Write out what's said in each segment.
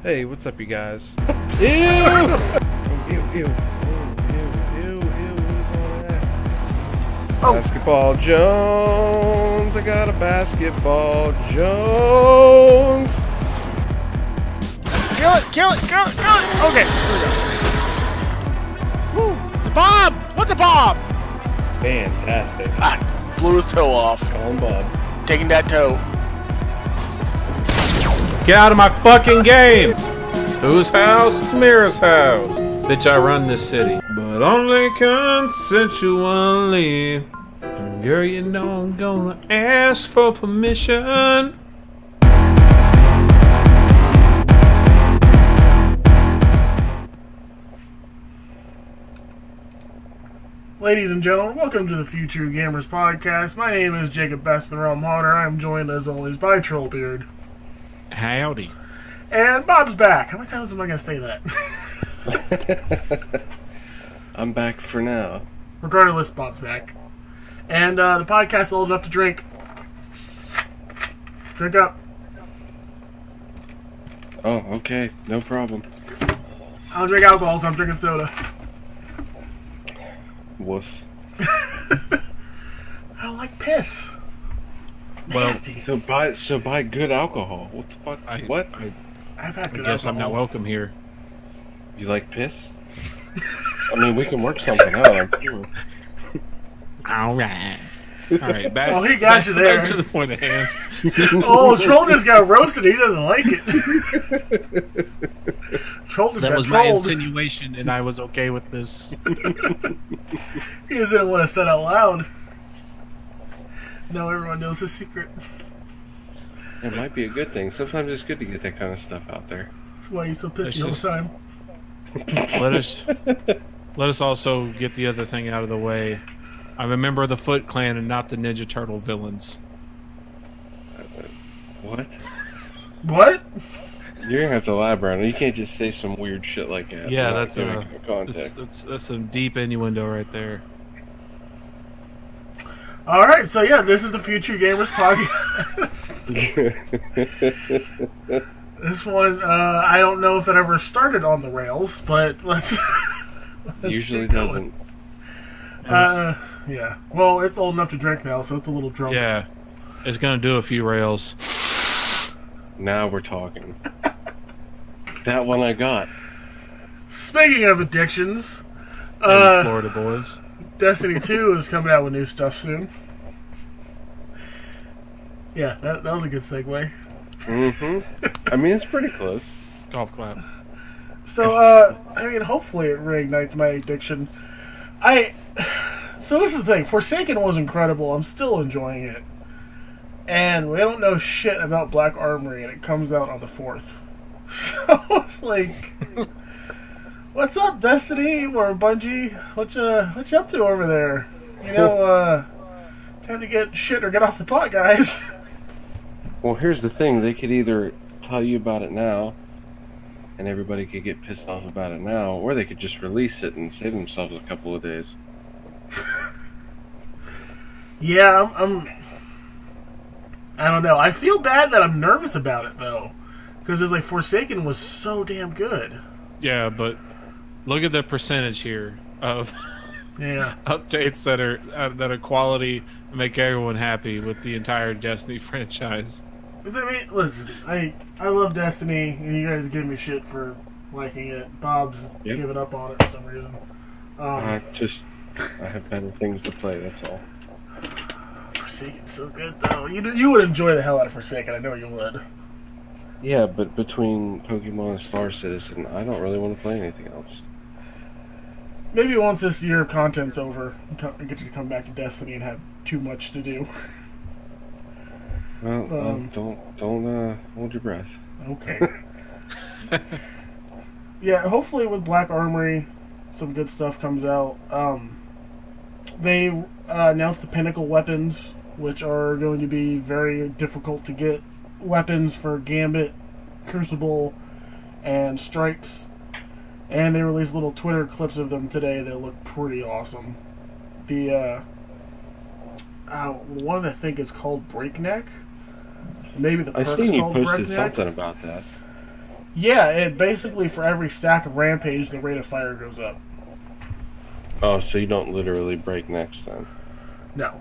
Hey, what's up, you guys? Ew! Oh, ew, ew. Oh, ew, what is all that? Oh. Basketball Jones! I got a basketball Jones! Kill it! Kill it! Kill it! Kill it! Okay, here we go. Woo! The bomb! What the bomb? Fantastic. Ah, blew his toe off. Call him Bob. Taking that toe. Get out of my fucking game! Whose house? Mira's house. Bitch, I run this city. But only consensually. Girl, you know I'm gonna ask for permission. Ladies and gentlemen, welcome to the FewTrueGamers Podcast. My name is Jacob BestintheRealm. I am joined as always by TrollBeard. Howdy. And Bob's back. How many times am I going to say that? I'm back for now. Regardless, Bob's back. And the podcast is old enough to drink. Drink up. Oh, okay. No problem. I don't drink alcohol, so I'm drinking soda. Wuss. I don't like piss. It's nasty. So buy good alcohol. What the fuck? What? I've had good I guess alcohol. I'm not welcome here. You like piss? I mean, we can work something out, I'm sure. Alright. Alright, back, Oh, he got you there. back to the point at hand. Oh, Troll just got roasted. He doesn't like it. Troll just That got was my trolled. insinuation, and I was okay with this. He just didn't want to say it out loud. Now everyone knows his secret. It might be a good thing. Sometimes it's good to get that kind of stuff out there. That's why he's so pissy It's all the just- time. Let us also get the other thing out of the way. I'm a member of the Foot Clan and not the Ninja Turtle villains. What? What? You're gonna have to elaborate on it. You can't just say some weird shit like that. Yeah, without that's giving it context. that's some deep innuendo right there. Alright, so yeah, this is the FewTrueGamers Podcast. This one, I don't know if it ever started on the rails, but let's Usually get going. doesn't. Yeah. Well, it's old enough to drink now, so it's a little drunk. Yeah, it's gonna do a few rails. Now we're talking. That one I got. Speaking of addictions, Florida boys. Destiny 2 is coming out with new stuff soon. Yeah, that was a good segue. Mm-hmm. I mean, it's pretty close. Golf clap. So, I mean, hopefully it reignites my addiction. So this is the thing. Forsaken was incredible. I'm still enjoying it. And we don't know shit about Black Armory, and it comes out on the 4th. So it's like, what's up, Destiny or Bungie? What you up to over there? You know, time to get shit or get off the pot, guys. Well, here's the thing. They could either tell you about it now, and everybody could get pissed off about it now, or they could just release it and save themselves a couple of days. Yeah, I don't know. I feel bad that I'm nervous about it, though. Because it's like, Forsaken was so damn good. Yeah, but look at the percentage here of Yeah. updates that are quality and make everyone happy with the entire Destiny franchise. 'Cause I mean, listen, I love Destiny, and you guys give me shit for liking it. Bob's giving up on it for some reason. I have better things to play, that's all. Forsaken's so good, though. You would enjoy the hell out of Forsaken, I know you would. Yeah, but between Pokemon and Star Citizen, I don't really want to play anything else. Maybe once this year of content's over, I get you to come back to Destiny and have too much to do. Well, don't hold your breath. Okay. Yeah, hopefully with Black Armory, some good stuff comes out. They announced the Pinnacle weapons, which are going to be very difficult to get weapons for Gambit, Crucible, and Strikes. And they released little Twitter clips of them today that look pretty awesome. The one I think is called Breakneck. Maybe the I perk's seen you called posted Breakneck. something about that. Yeah, it basically for every stack of Rampage, the rate of fire goes up. Oh, so you don't literally break necks then? No.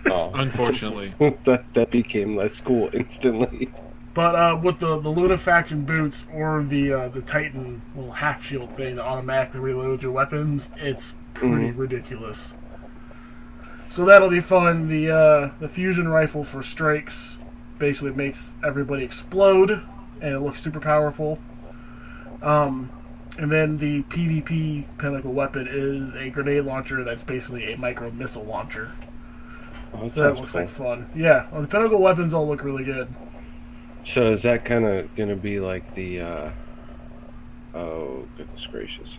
Oh. Unfortunately. that became less cool instantly. But with the Lunafaction boots or the Titan little half shield thing that automatically reloads your weapons, it's pretty ridiculous. So that'll be fun. The fusion rifle for strikes basically makes everybody explode, and it looks super powerful. And then the PvP pinnacle weapon is a grenade launcher that's basically a micro missile launcher. Oh, so that looks like fun. Yeah, well, the pinnacle weapons all look really good. So is that kind of going to be like the, oh, goodness gracious.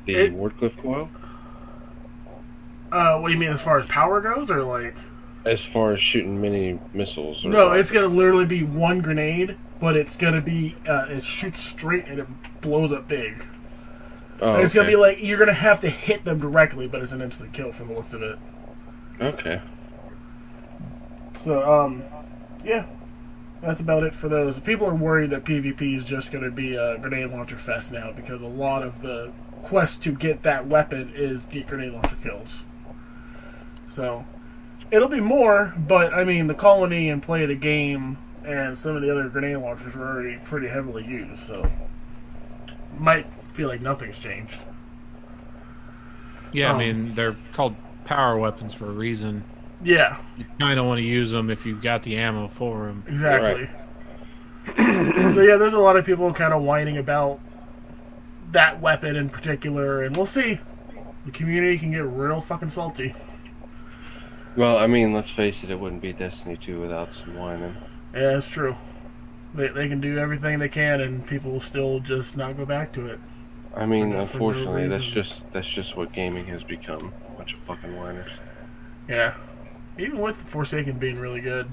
The Wardcliff coil? What do you mean as far as power goes, or like? As far as shooting mini missiles? Or no, it's going to literally be one grenade, but it's going to be, it shoots straight and it blows up big. Oh, it's going to be like, you're going to have to hit them directly, but it's an instant kill from the looks of it. Okay. So, yeah. That's about it for those. People are worried that PvP is just going to be a grenade launcher fest now, because a lot of the quest to get that weapon is get grenade launcher kills. So, it'll be more, but I mean, the colony and play of the game and some of the other grenade launchers are already pretty heavily used, so might feel like nothing's changed. Yeah, I mean, they're called power weapons for a reason. Yeah. You kind of want to use them if you've got the ammo for them. Exactly. Right. So yeah, there's a lot of people kind of whining about that weapon in particular, and we'll see. The community can get real fucking salty. Well, I mean, let's face it, it wouldn't be Destiny 2 without some whining. Yeah, that's true. They can do everything they can, and people will still just not go back to it. I mean, unfortunately, that's just what gaming has become. A bunch of fucking whiners. Yeah. Even with Forsaken being really good.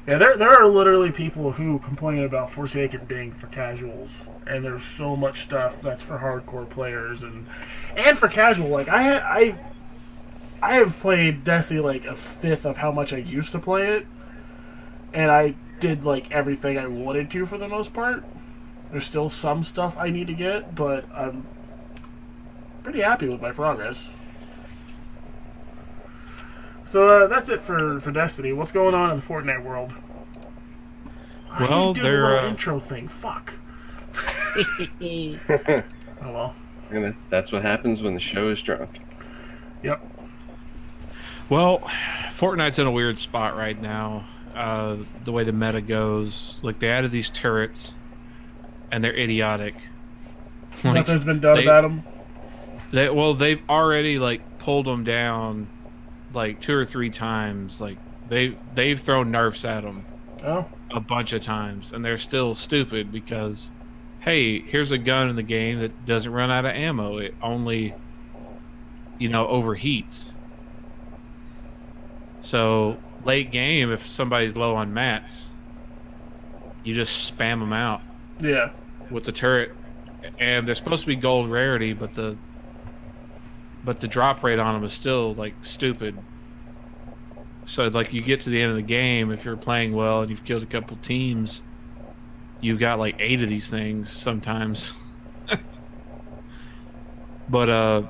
Yeah, there are literally people who complain about Forsaken being for casuals, and there's so much stuff that's for hardcore players and for casual. Like I have played Destiny like a fifth of how much I used to play it, and I did like everything I wanted to for the most part. There's still some stuff I need to get, but I'm pretty happy with my progress. So that's it for Destiny. What's going on in the Fortnite world? Well, they're a little intro thing. Fuck. Oh well. And that's what happens when the show is drunk. Yep. Well, Fortnite's in a weird spot right now. The way the meta goes, like they added these turrets, and they're idiotic. Nothing's been done about them. They've already like pulled them down like 2 or 3 times. Like they've thrown nerfs at them a bunch of times, and they're still stupid because, hey, here's a gun in the game that doesn't run out of ammo. It only, overheats. So late game, if somebody's low on mats, you just spam them out. Yeah. With the turret, and they're supposed to be gold rarity, but the drop rate on them is still like stupid. So like you get to the end of the game, if you're playing well and you've killed a couple teams, you've got like 8 of these things sometimes. But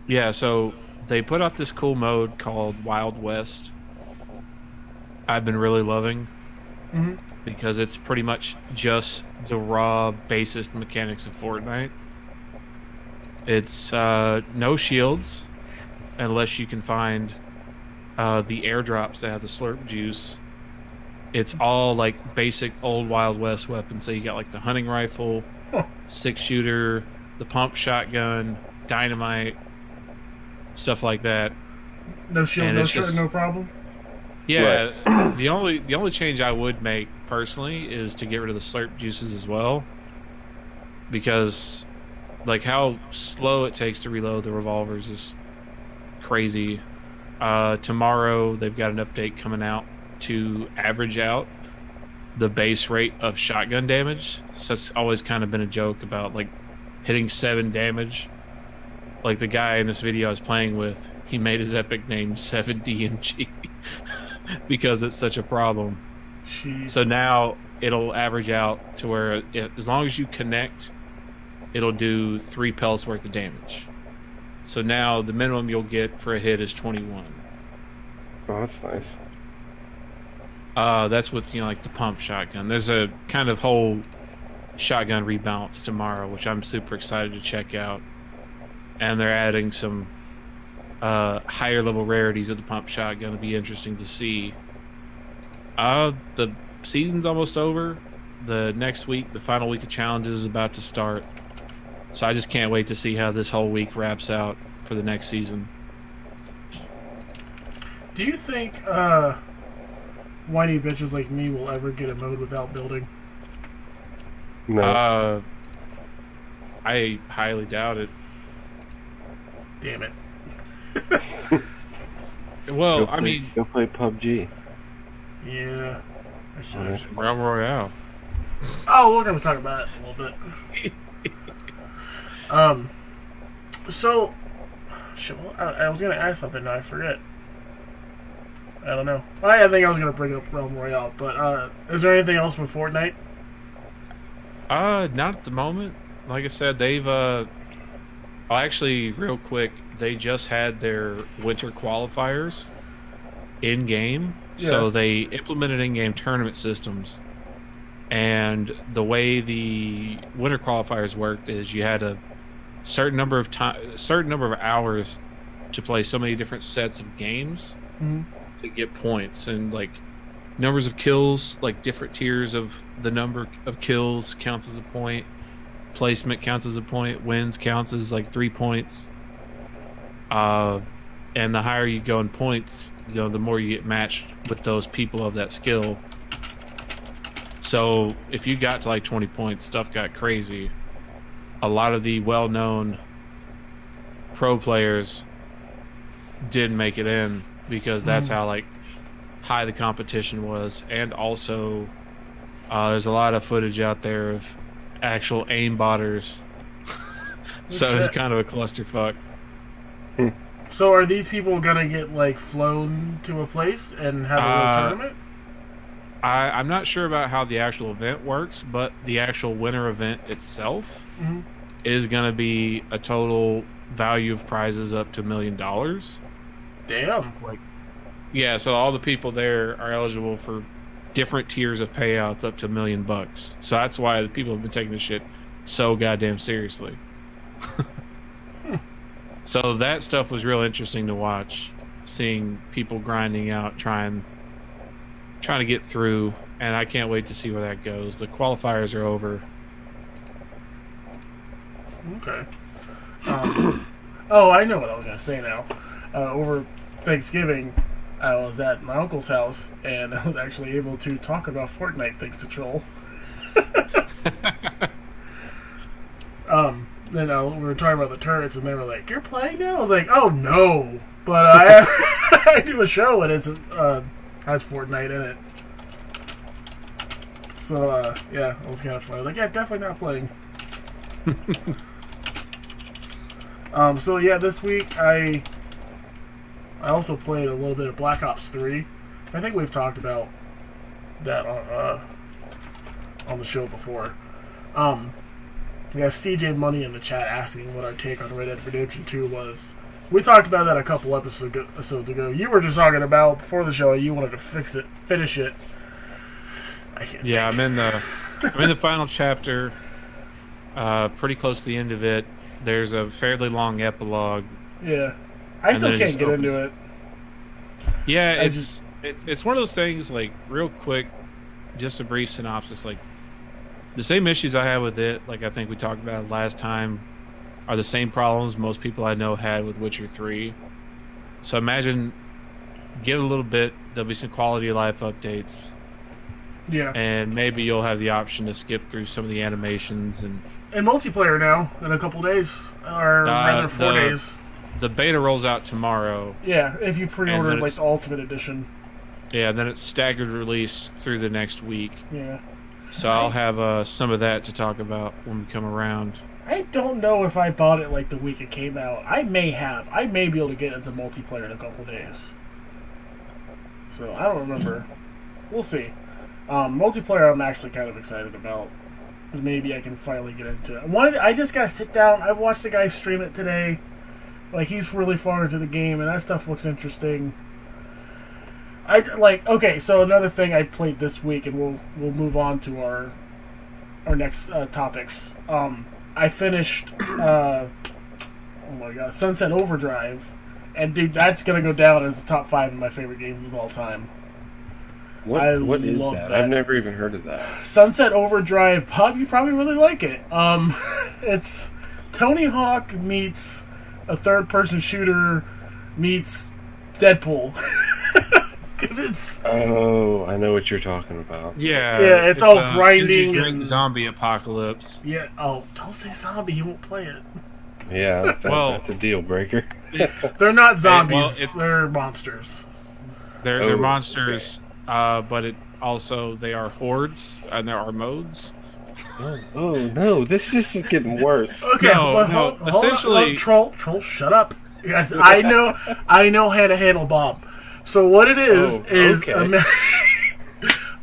yeah, so they put out this cool mode called Wild West. I've been really loving because it's pretty much just the raw basest mechanics of Fortnite. It's no shields unless you can find the airdrops that have the slurp juice. It's all like basic old Wild West weapons. So you got like the hunting rifle, 6-shooter, the pump shotgun, dynamite, stuff like that. No shield, no shirt, no problem. Yeah, right. the only change I would make personally is to get rid of the slurp juices as well, because like how slow it takes to reload the revolvers is crazy. Tomorrow they've got an update coming out to average out the base rate of shotgun damage. So that's always kind of been a joke about like hitting 7 damage. Like the guy in this video I was playing with, he made his epic name 7DMG because it's such a problem. Jeez. So now it'll average out to where as long as you connect, it'll do 3 pellets worth of damage. So now the minimum you'll get for a hit is 21. Oh, that's nice. That's with, like the pump shotgun. There's a kind of whole shotgun rebalance tomorrow, which I'm super excited to check out. And they're adding some higher level rarities of the pump shotgun. It'll be interesting to see. The season's almost over. The next week, the final week of challenges is about to start. So I just can't wait to see how this whole week wraps out for the next season. Do you think whiny bitches like me will ever get a mode without building? No. I highly doubt it. Damn it. Well, Go play PUBG. Yeah. I should. It's Realm Royale. Oh, we're going to talk about it a little bit. So, shit, well, I was going to ask something, now I forget. I don't know. I think I was going to bring up Realm Royale, but is there anything else with Fortnite? Not at the moment. Like I said, they've actually, real quick, they just had their winter qualifiers in game. Yeah. So they implemented in-game tournament systems. And the way the winter qualifiers worked is you had a certain number of hours to play so many different sets of games to get points, and like numbers of kills, like different tiers of the number of kills counts as a point, placement counts as a point, wins counts as like 3 points, and the higher you go in points, the more you get matched with those people of that skill. So if you got to like 20 points, stuff got crazy. A lot of the well-known pro players did make it in because that's how like high the competition was. And also there's a lot of footage out there of actual aimbotters. So it's kind of a clusterfuck. So are these people gonna get like flown to a place and have a little tournament? I'm not sure about how the actual event works, but the actual winter event itself is going to be a total value of prizes up to $1 million. Damn. Yeah, so all the people there are eligible for different tiers of payouts up to $1 million. So that's why the people have been taking this shit so goddamn seriously. So that stuff was real interesting to watch, seeing people grinding out, trying to get through, and I can't wait to see where that goes. The qualifiers are over. Okay. Oh, I know what I was going to say now. Over Thanksgiving, I was at my uncle's house, and I was actually able to talk about Fortnite thanks to Troll. Then we were talking about the turrets, and they were like, "You're playing now?" I was like, "Oh no!" But I do a show, and it's has Fortnite in it. So yeah, it was kind of funny. Like, yeah, definitely not playing. So yeah, this week I also played a little bit of Black Ops 3. I think we've talked about that on the show before. We got CJ Money in the chat asking what our take on Red Dead Redemption 2 was. We talked about that a couple episodes ago. You were just talking about before the show you wanted to finish it. I can't think. I'm in the final chapter, pretty close to the end of it. There's a fairly long epilogue. Yeah, I still can't get into it. Yeah, it's one of those things. Like, real quick, just a brief synopsis. Like, the same issues I had with it, like I think we talked about last time, are the same problems most people I know had with Witcher 3. So imagine, give it a little bit, there'll be some quality of life updates. Yeah. And maybe you'll have the option to skip through some of the animations. And multiplayer now, in a couple days, or rather 4 days. The beta rolls out tomorrow. Yeah, if you pre-order like the Ultimate Edition. Yeah, then it's staggered release through the next week. Yeah. So I'll have some of that to talk about when we come around. I don't know if I bought it like the week it came out. I may have. I may be able to get into multiplayer in a couple days. So I don't remember. We'll see. Multiplayer, I'm actually kind of excited about. Maybe I can finally get into it. I just gotta sit down. I watched a guy stream it today. Like, he's really far into the game, and that stuff looks interesting. Okay, so another thing I played this week, and we'll move on to our next topics. I finished, oh my god, Sunset Overdrive, and dude, that's gonna go down as the top 5 of my favorite games of all time. What is that? I've never even heard of that. Sunset Overdrive, Bob, you probably really like it. It's Tony Hawk meets a third-person shooter meets Deadpool. Oh, I know what you're talking about. Yeah, it's all grinding and zombie apocalypse. Yeah. Oh, don't say zombie. You won't play it. Yeah, that's a deal breaker. They're not zombies. They're monsters. They're monsters, but they are hordes and there are modes. Oh no, this is getting worse. Okay, no. Essentially, troll, shut up. Yes, I know how to handle Bob. So what it is okay.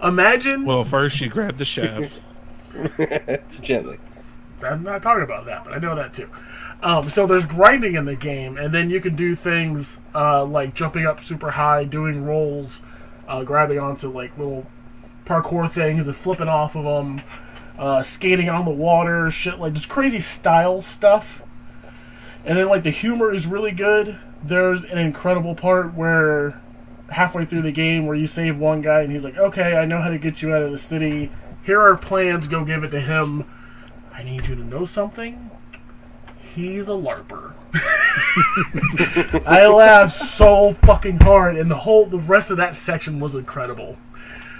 Imagine. Well, first you grab the shaft. Gently. I'm not talking about that, but I know that too. So there's grinding in the game, and then you can do things like jumping up super high, doing rolls, grabbing onto like little parkour things and flipping off of them, skating on the water, shit like just crazy style stuff. And then like the humor is really good. There's an incredible part where halfway through the game where you save one guy and he's like, okay, I know how to get you out of the city. Here are plans, go give it to him. I need you to know something. He's a LARPer. I laughed so fucking hard, and the rest of that section was incredible.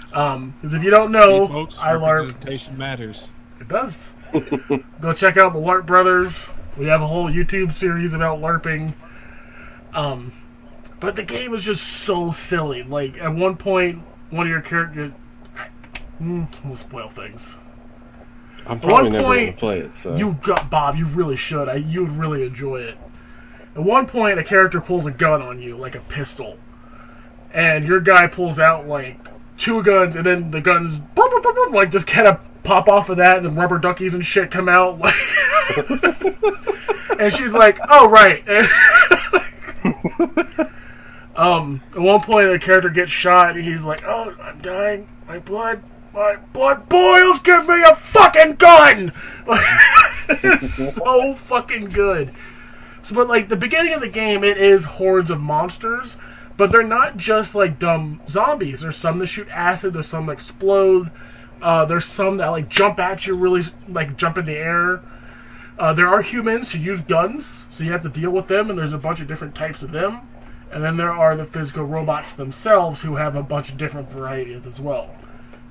Because if you don't know, see, folks, I LARP. Representation matters. It does. Go check out the LARP Brothers. We have a whole YouTube series about LARPing. But the game is just so silly. Like, at one point, one of your characters... we'll spoil things. I'm probably never going to play it, so... Bob, you really should. You would really enjoy it. At one point, a character pulls a gun on you, like a pistol. And your guy pulls out, like, 2 guns, and then the guns, like, just kind of pop off of that, and then rubber duckies and shit come out. Like... and she's like, oh, right. At one point, the character gets shot, and he's like, oh, I'm dying. My blood boils. Give me a fucking gun! It's so fucking good. So, but, like, the beginning of the game, it is hordes of monsters, but they're not just, like, dumb zombies. There's some that shoot acid, there's some that explode, there's some that, like, jump at you really, like, jump in the air. There are humans who use guns, so you have to deal with them, and there's a bunch of different types of them. And then there are the physical robots themselves who have a bunch of different varieties as well.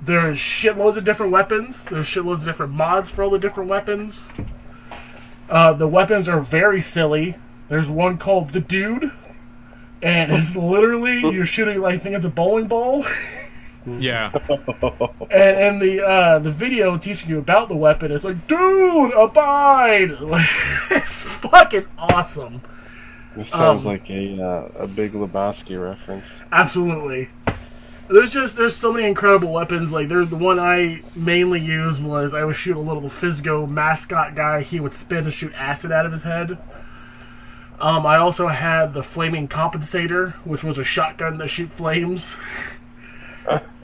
There's shitloads of different weapons. There's shitloads of different mods for all the different weapons. The weapons are very silly. There's one called the Dude, and it's literally you're shooting like I think it's a bowling ball. Yeah. And the video teaching you about the weapon is like, dude, abide! Like, it's fucking awesome. This sounds like a Big Lebowski reference. Absolutely. There's so many incredible weapons. Like, the one I mainly used was I would shoot a little Fizgo mascot guy. He would spin and shoot acid out of his head. I also had the flaming compensator, which was a shotgun that shoot flames.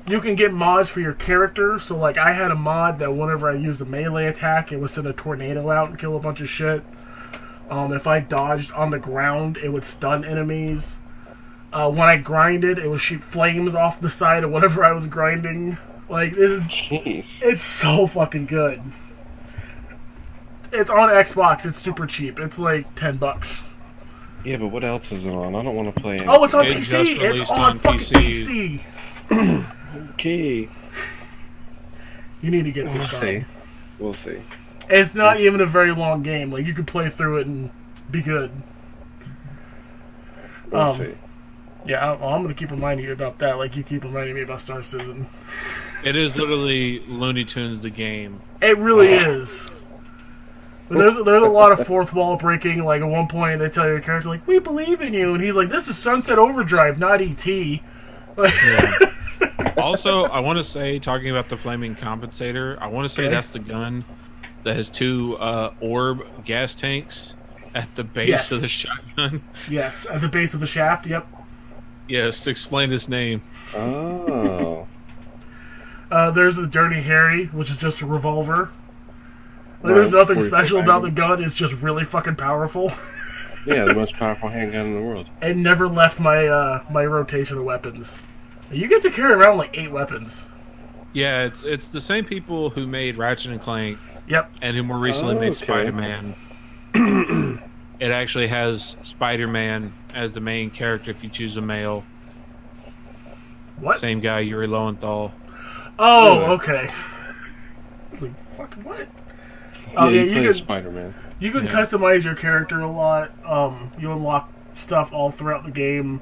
You can get mods for your character. So, like, I had a mod that whenever I used a melee attack, it would send a tornado out and kill a bunch of shit. If I dodged on the ground, it would stun enemies. When I grinded, it would shoot flames off the side of whatever I was grinding. Like, it's so fucking good. It's on Xbox. It's super cheap. It's like $10. Yeah, but what else is it on? I don't want to play it. Oh, it's on PC! It's on fucking PC! Okay. You need to get this on. We'll see. It's not even a very long game. Like, you could play through it and be good. We'll see. Yeah, I'm going to keep reminding you about that, like you keep reminding me about Star Citizen. It is literally Looney Tunes the game. It really is. But there's a lot of fourth wall breaking. Like, at one point, they tell your character, like, we believe in you. And he's like, this is Sunset Overdrive, not E.T. Like, yeah. Also, I want to say, talking about the flaming compensator, I want to say that's the gun that has 2 orb gas tanks at the base of the shotgun. Yes, at the base of the shaft. Yep. Yes, explain his name. Oh. There's the Dirty Harry, which is just a revolver. Like, there's nothing special about the gun. It's just really fucking powerful. Yeah, the most powerful handgun in the world. It never left my my rotation of weapons. You get to carry around like 8 weapons. Yeah, it's the same people who made Ratchet and Clank. Yep. And who more recently made Spider-Man. It actually has Spider-Man as the main character if you choose a male. What? Same guy, Yuri Lowenthal. Oh, okay. I was like, fuck, what? Yeah, you can Spider-Man. You can customize your character a lot. You unlock stuff all throughout the game,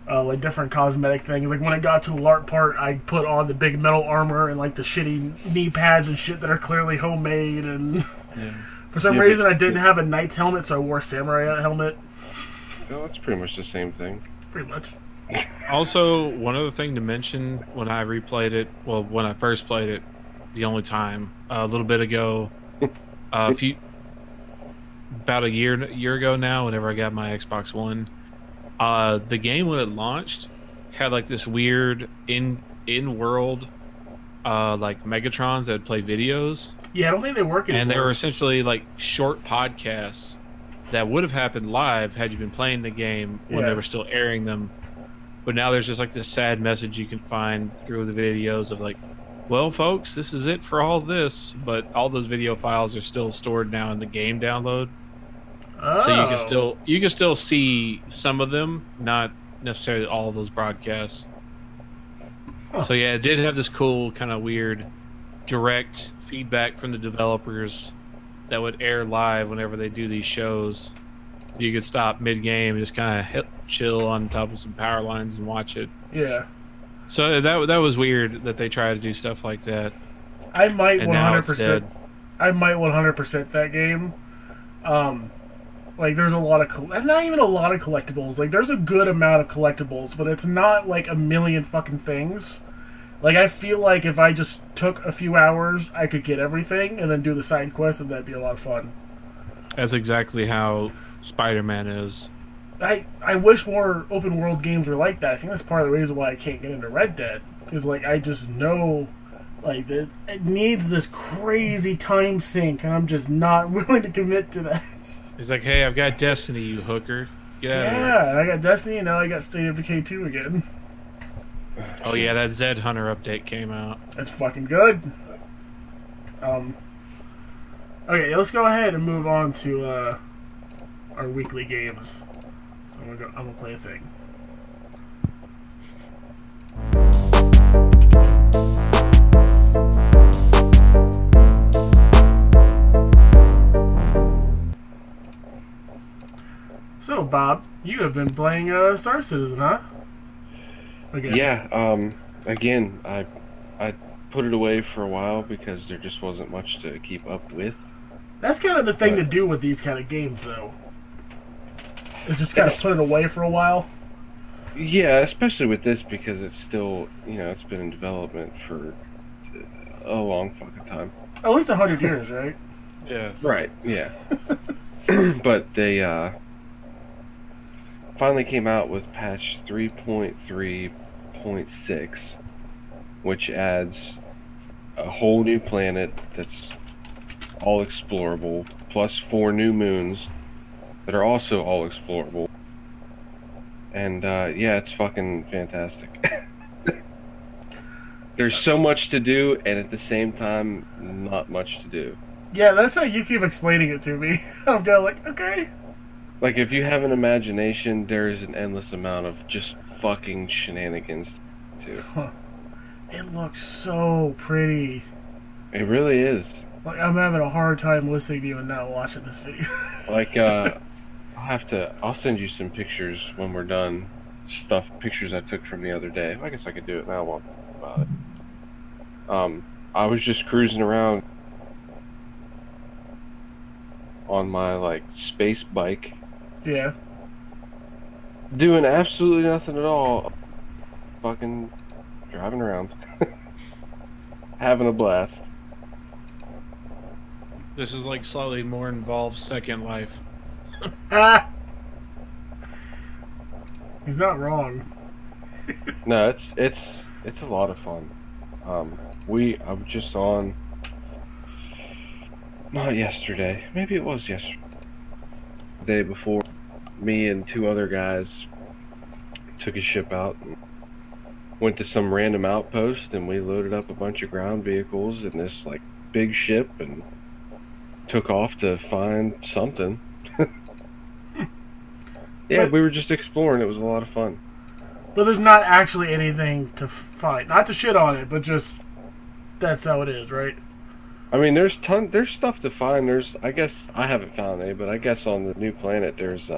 like different cosmetic things. Like when I got to the LARP part, I put on the big metal armor and like the shitty knee pads and shit that are clearly homemade. And for some reason, I didn't have a knight's helmet, so I wore a samurai helmet. Oh, that's pretty much the same thing. Pretty much. Also, one other thing to mention when I replayed it, well, when I first played it, the only time, a little bit ago, about a year ago now, whenever I got my Xbox One, the game when it launched had like this weird in-world like Megatrons that would play videos. Yeah, I don't think they work anymore. And they were essentially like short podcasts that would have happened live had you been playing the game when they were still airing them. But now there's just like this sad message you can find through the videos of like, well, folks, this is it for all this. But all those video files are still stored now in the game download. Oh. So you can still see some of them, not necessarily all of those broadcasts. Huh. So yeah, it did have this cool kind of weird direct feedback from the developers that would air live whenever they do these shows. You could stop mid-game and just kind of chill on top of some power lines and watch it. Yeah. So that was weird that they try to do stuff like that. I might 100%. I might 100% that game. Like there's a lot of not even a lot of collectibles. Like there's a good amount of collectibles, but it's not like a million fucking things. Like I feel like if I just took a few hours, I could get everything and then do the side quests, and that'd be a lot of fun. That's exactly how Spider-Man is. I wish more open world games were like that. I think that's part of the reason why I can't get into Red Dead, because like I just know like it needs this crazy time sink, and I'm just not willing to commit to that. He's like, hey, I've got Destiny, you hooker. Get out of here. Yeah, I got Destiny, and now I got State of Decay 2 again. Oh yeah, that Zed Hunter update came out. That's fucking good. Okay, let's go ahead and move on to our weekly games. So I'm gonna play a thing. So, Bob, you have been playing Star Citizen, huh? Again. Yeah, again, I put it away for a while because there just wasn't much to keep up with. That's kind of the thing to do with these kind of games, though. Is just kind of put it away for a while. Yeah, especially with this because it's still, it's been in development for a long fucking time. At least 100 years, right? Yeah. Right, yeah. But they, finally came out with patch 3.3.6, which adds a whole new planet that's all explorable, plus 4 new moons that are also all explorable. And yeah, it's fucking fantastic. There's so much to do, and at the same time, not much to do. Yeah, that's how you keep explaining it to me. I'm kind of like, okay. Like, if you have an imagination, there is an endless amount of just fucking shenanigans, too. Huh. It looks so pretty. It really is. Like, I'm having a hard time listening to you and not watching this video. Like, I'll send you some pictures when we're done. Pictures I took from the other day. I guess I could do it now while I'm about it. I was just cruising around on my, like, space bike. Yeah. Doing absolutely nothing at all. Fucking driving around, having a blast. This is like slightly more involved Second Life. Ah! He's not wrong. No, it's a lot of fun. I was just on, not yesterday, maybe it was yesterday, the day before. Me and 2 other guys took a ship out and went to some random outpost, and we loaded up a bunch of ground vehicles in this like big ship and took off to find something. Yeah, we were just exploring. It was a lot of fun. But there's not actually anything to find. Not to shit on it, but just that's how it is, right? I mean, there's stuff to find. I guess I haven't found any, but I guess on the new planet there's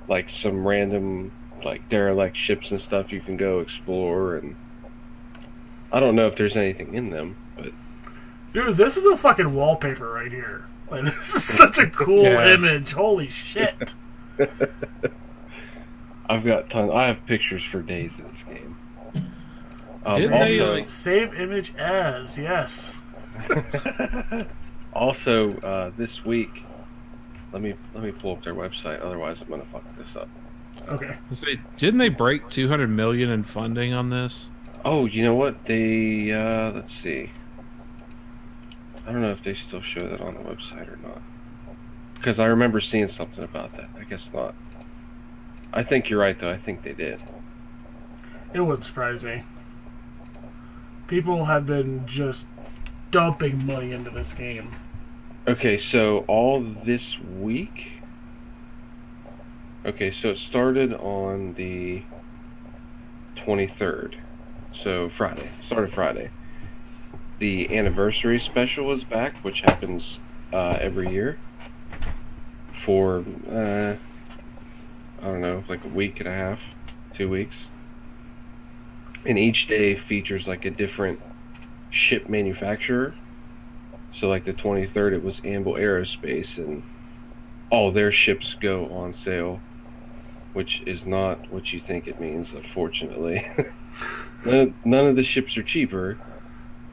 like some random like derelict ships and stuff you can go explore, and I don't know if there's anything in them, but dude, this is a fucking wallpaper right here. Like, this is such a cool image. Holy shit. I have pictures for days of this game. Also, save image as, yes. Also, this week, let me pull up their website. Otherwise, I'm gonna fuck this up. Okay. Didn't they break 200 million in funding on this? Oh, you know what? They let's see. I don't know if they still show that on the website or not. Because I remember seeing something about that. I guess not. I think you're right, though. I think they did. It wouldn't surprise me. People have been just dumping money into this game. Okay, so all this week... Okay, so it started on the 23rd. So Friday. Started Friday. The anniversary special is back, which happens every year. For, I don't know, like a week and a half, 2 weeks. And each day features like a different ship manufacturer. So like the 23rd, it was Amble Aerospace, and all their ships go on sale, which is not what you think it means, unfortunately. None of the ships are cheaper.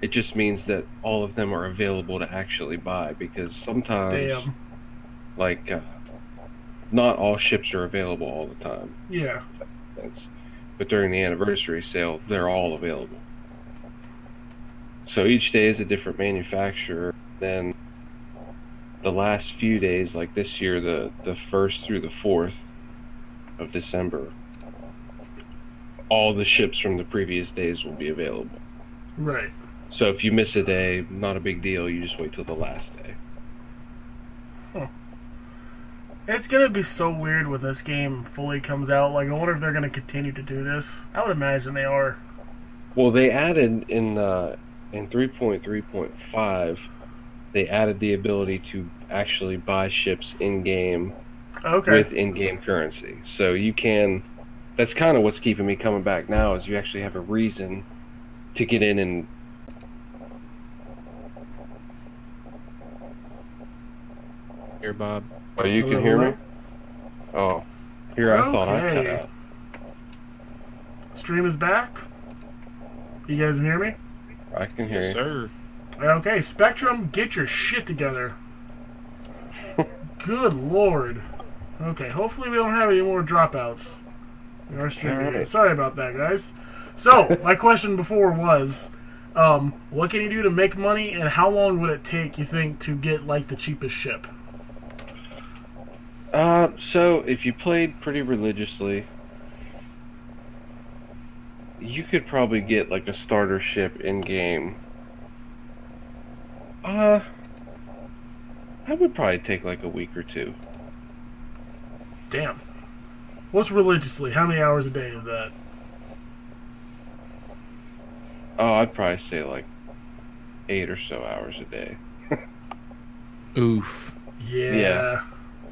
It just means that all of them are available to actually buy, because sometimes, like, not all ships are available all the time. Yeah. But during the anniversary sale, they're all available. So each day is a different manufacturer. Then the last few days, like this year, the 1st through the 4th of December, all the ships from the previous days will be available. Right. So if you miss a day, not a big deal. You just wait till the last day. Huh. It's gonna be so weird when this game fully comes out. Like, I wonder if they're gonna continue to do this. I would imagine they are. Well, they added in 3.3.5, they added the ability to actually buy ships in game with in-game currency. So you can. That's kind of what's keeping me coming back now. Is you actually have a reason to get in and. Here, Bob. Oh, you can hear me? Oh. Here, I thought I cut out. Stream is back. You guys can hear me? I can hear you. Sir. Okay, Spectrum, get your shit together. Good lord. Okay, hopefully we don't have any more dropouts in our stream. Right. Sorry about that, guys. So, my question before was, what can you do to make money, and how long would it take, you think, to get, like, the cheapest ship? So if you played pretty religiously, you could probably get like a starter ship in game. That would probably take like a week or two. Damn. What's religiously? How many hours a day is that? Oh, I'd probably say like 8 or so hours a day. Oof. Yeah.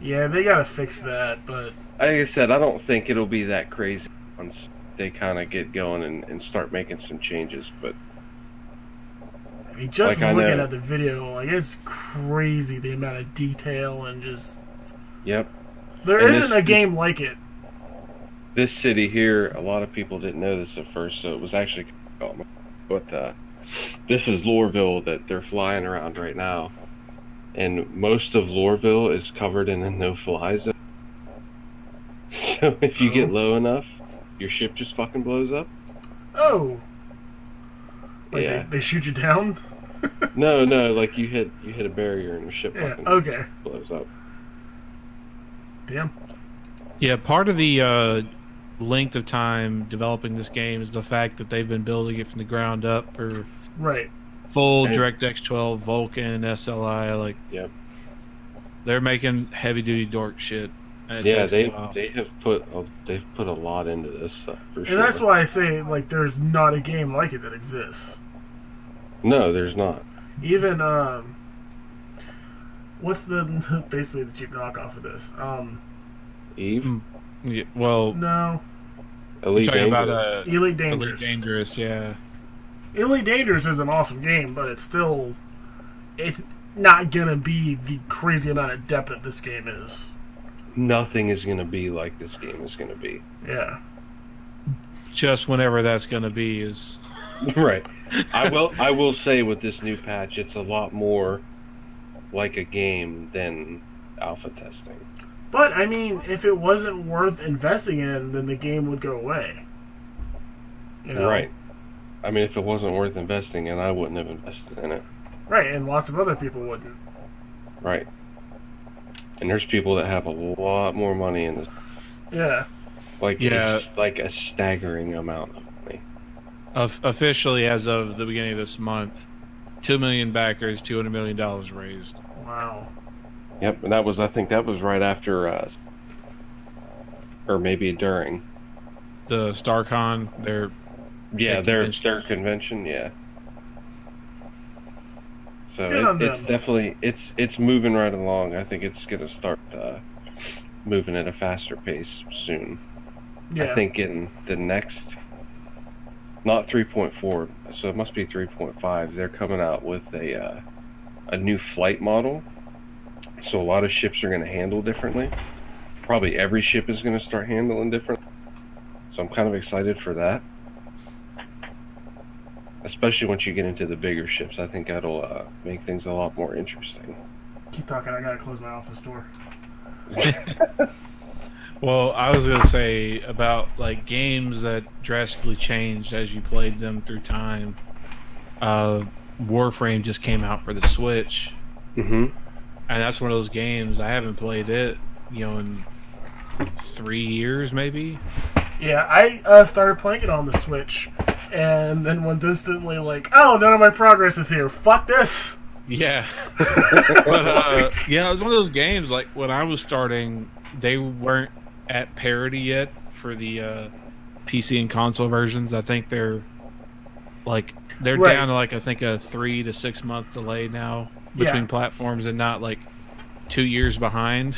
Yeah, they gotta fix that, but... Like I said, I don't think it'll be that crazy once they kind of get going and start making some changes, but... I mean, just like looking at the video, like, it's crazy the amount of detail and just... Yep. There isn't a game like it. this city here, a lot of people didn't know this at first, so it was actually, but this is Loreville that they're flying around right now, and most of Loreville is covered in a no-fly zone. So if you get low enough, your ship just fucking blows up. Oh. Like Yeah. they shoot you down? No, like you hit a barrier and your ship fucking blows up. Damn. Yeah, part of the length of time developing this game is the fact that they've been building it from the ground up for full DirectX 12, Vulkan, SLI. Like, yep. They're making heavy duty dork shit. Yeah, they've put a lot into this for sure. And that's why I say like there's not a game like it that exists. No, there's not. Even what's the basically the cheap knockoff of this? Eve? Yeah, well, no. Elite Dangerous. About, Elite Dangerous. Elite Dangerous, yeah. Elite Dangerous is an awesome game, but it's not gonna be the crazy amount of depth that this game is. Nothing is gonna be like this game is gonna be. Yeah. Just whenever that's gonna be is right. I will say with this new patch, it's a lot more like a game than alpha testing. But I mean, if it wasn't worth investing in, then the game would go away. You know? Right. I mean, if it wasn't worth investing in, I wouldn't have invested in it. Right, and lots of other people wouldn't. Right. And there's people that have a lot more money in this. Yeah. It's like a staggering amount of money. Officially, as of the beginning of this month, 2 million backers, $200 million raised. Wow. Yep, and I think that was right after, or maybe during the StarCon. Their convention, yeah. So it's definitely it's moving right along. I think it's gonna start moving at a faster pace soon. Yeah. I think in the next, not 3.4, so it must be 3.5. They're coming out with a new flight model. So a lot of ships are going to handle differently. Probably every ship is going to start handling different. So I'm kind of excited for that. Especially once you get into the bigger ships. I think that'll make things a lot more interesting. Keep talking, I gotta close my office door. Well, I was going to say about like games that drastically changed as you played them through time. Warframe just came out for the Switch. Mm-hmm. And that's one of those games, I haven't played it, in 3 years, maybe? Yeah, I started playing it on the Switch, and then was instantly like, oh, none of my progress is here. Fuck this! Yeah. But, it was one of those games, like, when I was starting, they weren't at parity yet for the PC and console versions. I think they're down to, like, I think a 3 to 6 month delay now between platforms, and not like 2 years behind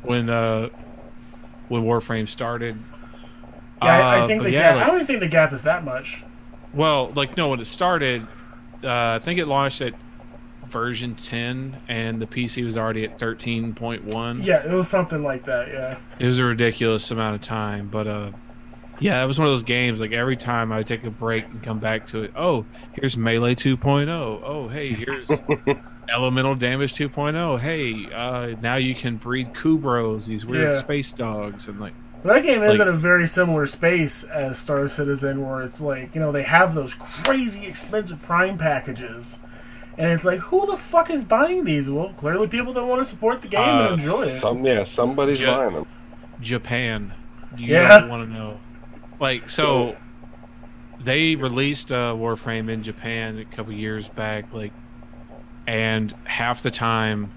when Warframe started. Yeah, I think the gap. I don't even think the gap is that much. Well, when it started, I think it launched at version 10, and the PC was already at 13.1. Yeah, it was something like that. Yeah, it was a ridiculous amount of time, but yeah, it was one of those games, like, every time I take a break and come back to it, oh, here's Melee 2.0. Oh, hey, here's Elemental Damage 2.0. Hey, now you can breed Kubros, these weird space dogs. And, like, that game is in a very similar space as Star Citizen, where it's like, they have those crazy expensive Prime packages. And it's like, who the fuck is buying these? Well, clearly people that want to support the game and enjoy it. Somebody's buying them. Japan. Do you guys want to know? Like, so they released Warframe in Japan a couple years back, like, and half the time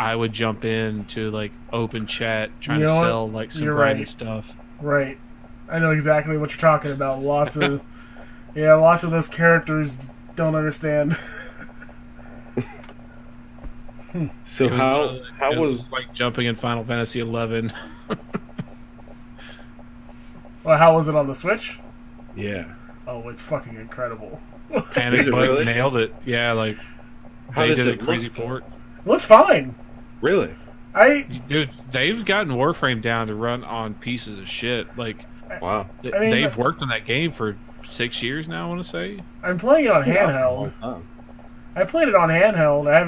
I would jump into like open chat trying to sell like some grinded stuff. Right. I know exactly what you're talking about. Lots of lots of those characters don't understand. So how was like jumping in Final Fantasy 11? Well, how was it on the Switch? Yeah. Oh, it's fucking incredible. Panic Button nailed it. Yeah, like they did a crazy port. Looks fine. Really? Dude, they've gotten Warframe down to run on pieces of shit. Like, wow. They've worked on that game for 6 years now, I want to say. I'm playing it on handheld. I played it on handheld. I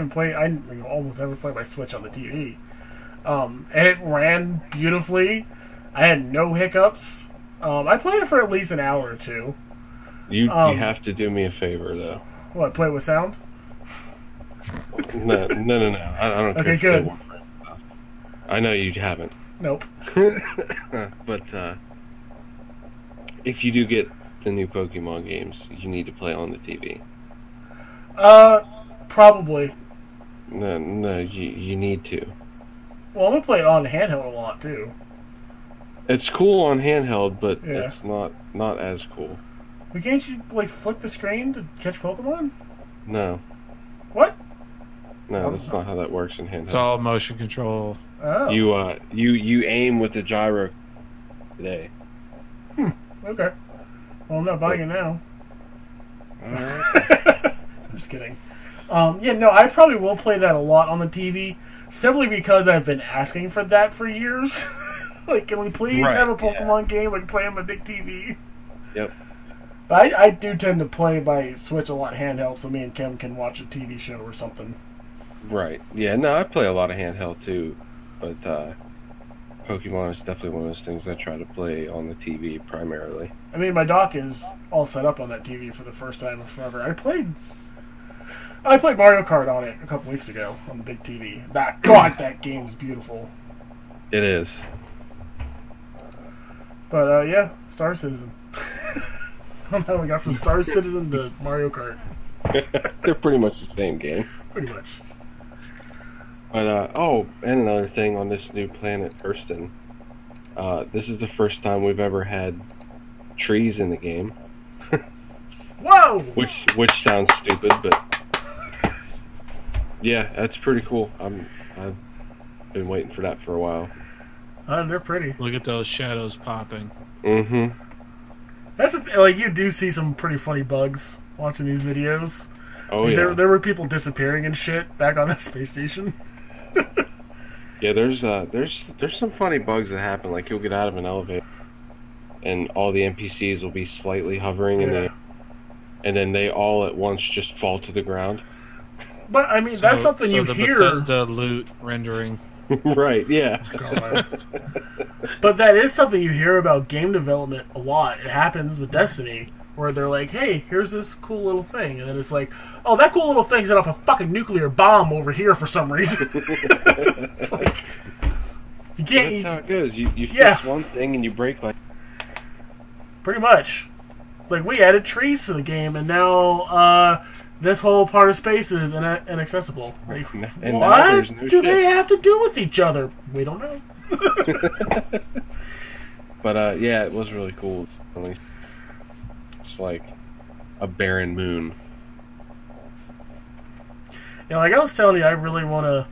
almost never played my Switch on the TV. And it ran beautifully. I had no hiccups. I played it for at least an hour or two. You have to do me a favor, though. What, play with sound? No. I don't care. Okay, good. I know you haven't. Nope. But if you do get the new Pokemon games, you need to play on the TV. Probably. No, you need to. Well, I'm gonna play it on handheld a lot too. It's cool on handheld, but Yeah. it's not as cool. But can't you like flick the screen to catch Pokemon? No. What? No, that's not how that works in handheld. It's all motion control. Oh. You aim with the gyro today. Okay. Well, I'm not buying it now. Alright. I'm just kidding. I probably will play that a lot on the TV, simply because I've been asking for that for years. Like, can we please have a Pokemon game I can play on my big TV? Yep. But I do tend to play my Switch a lot handheld, so me and Kim can watch a TV show or something. Right. Yeah, no, I play a lot of handheld too, but Pokemon is definitely one of those things I try to play on the TV primarily. I mean, my dock is all set up on that TV for the first time in forever. I played Mario Kart on it a couple weeks ago on the big TV. That game is beautiful. It is. But yeah, Star Citizen. I don't know how we got from Star Citizen to Mario Kart. They're pretty much the same game. Pretty much. But and another thing on this new planet, Hurston. This is the first time we've ever had trees in the game. Whoa! Which sounds stupid, but yeah, that's pretty cool. I've been waiting for that for a while. They're pretty. Look at those shadows popping. Mm-hmm. That's like, you do see some pretty funny bugs watching these videos. Oh yeah. There were people disappearing and shit back on that space station. Yeah, there's some funny bugs that happen. Like, you'll get out of an elevator, and all the NPCs will be slightly hovering, and then they all at once just fall to the ground. But I mean, that's something you the hear. Bethesda loot rendering. Right. Yeah. God. But that is something you hear about game development a lot. It happens with Destiny, where they're like, "Hey, here's this cool little thing," and then it's like, "Oh, that cool little thing set off a fucking nuclear bomb over here for some reason." It's like, you can't. That's how it goes. You fix one thing and you break like. Pretty much. It's like, we added trees to the game, and now this whole part of space is inaccessible. Like, and what do they have to do with each other? We don't know. But yeah, it was really cool. It's like a barren moon. Yeah, like I was telling you, I really want to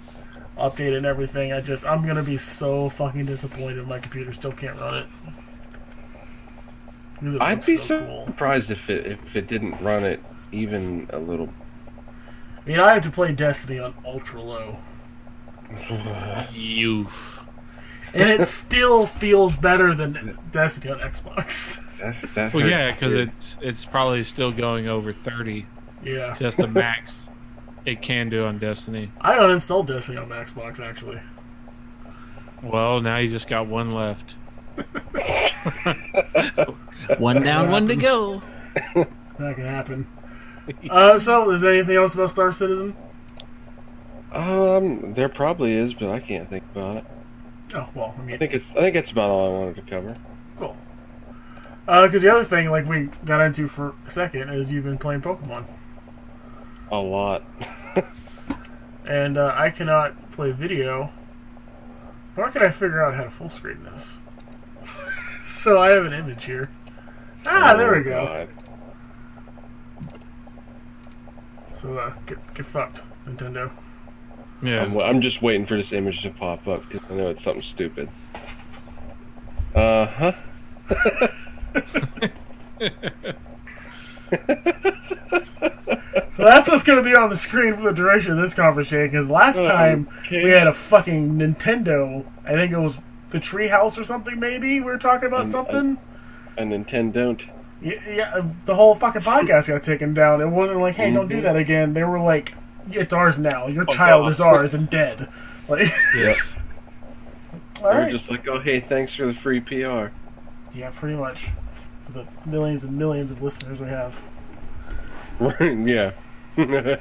update it and everything. I'm gonna be so fucking disappointed if my computer still can't run it. I'd be so cool. surprised if it didn't run it even a little. I mean, I have to play Destiny on ultra low. Youth. And it still feels better than Destiny on Xbox. That well, yeah, because it's probably still going over 30. Yeah. That's the max it can do on Destiny. I uninstalled Destiny on my Xbox, actually. Well, now you just got one left. One down, one to go. That can happen. So, is there anything else about Star Citizen? There probably is, but I can't think about it. Oh, well, I mean, I think it's about all I wanted to cover. cool. Because the other thing, like we got into for a second, is you've been playing Pokemon. A lot. And I cannot play video, nor can I figure out how to full screen this. So I have an image here. Ah, there we go. God. So get fucked, Nintendo. Yeah. I'm just waiting for this image to pop up because I know it's something stupid. Uh-huh. So So that's what's going to be on the screen for the duration of this conversation, because last time we had a fucking Nintendo, I think it was the Treehouse or something, maybe? We were talking about something? A Nintendo. Yeah, the whole fucking podcast got taken down. It wasn't like, hey, don't do that again. They were like, it's ours now. Your child is ours and dead. Like, Yes. They're just like, oh, hey, thanks for the free PR. Yeah, pretty much. For the millions and millions of listeners we have. Right, yeah. Yeah,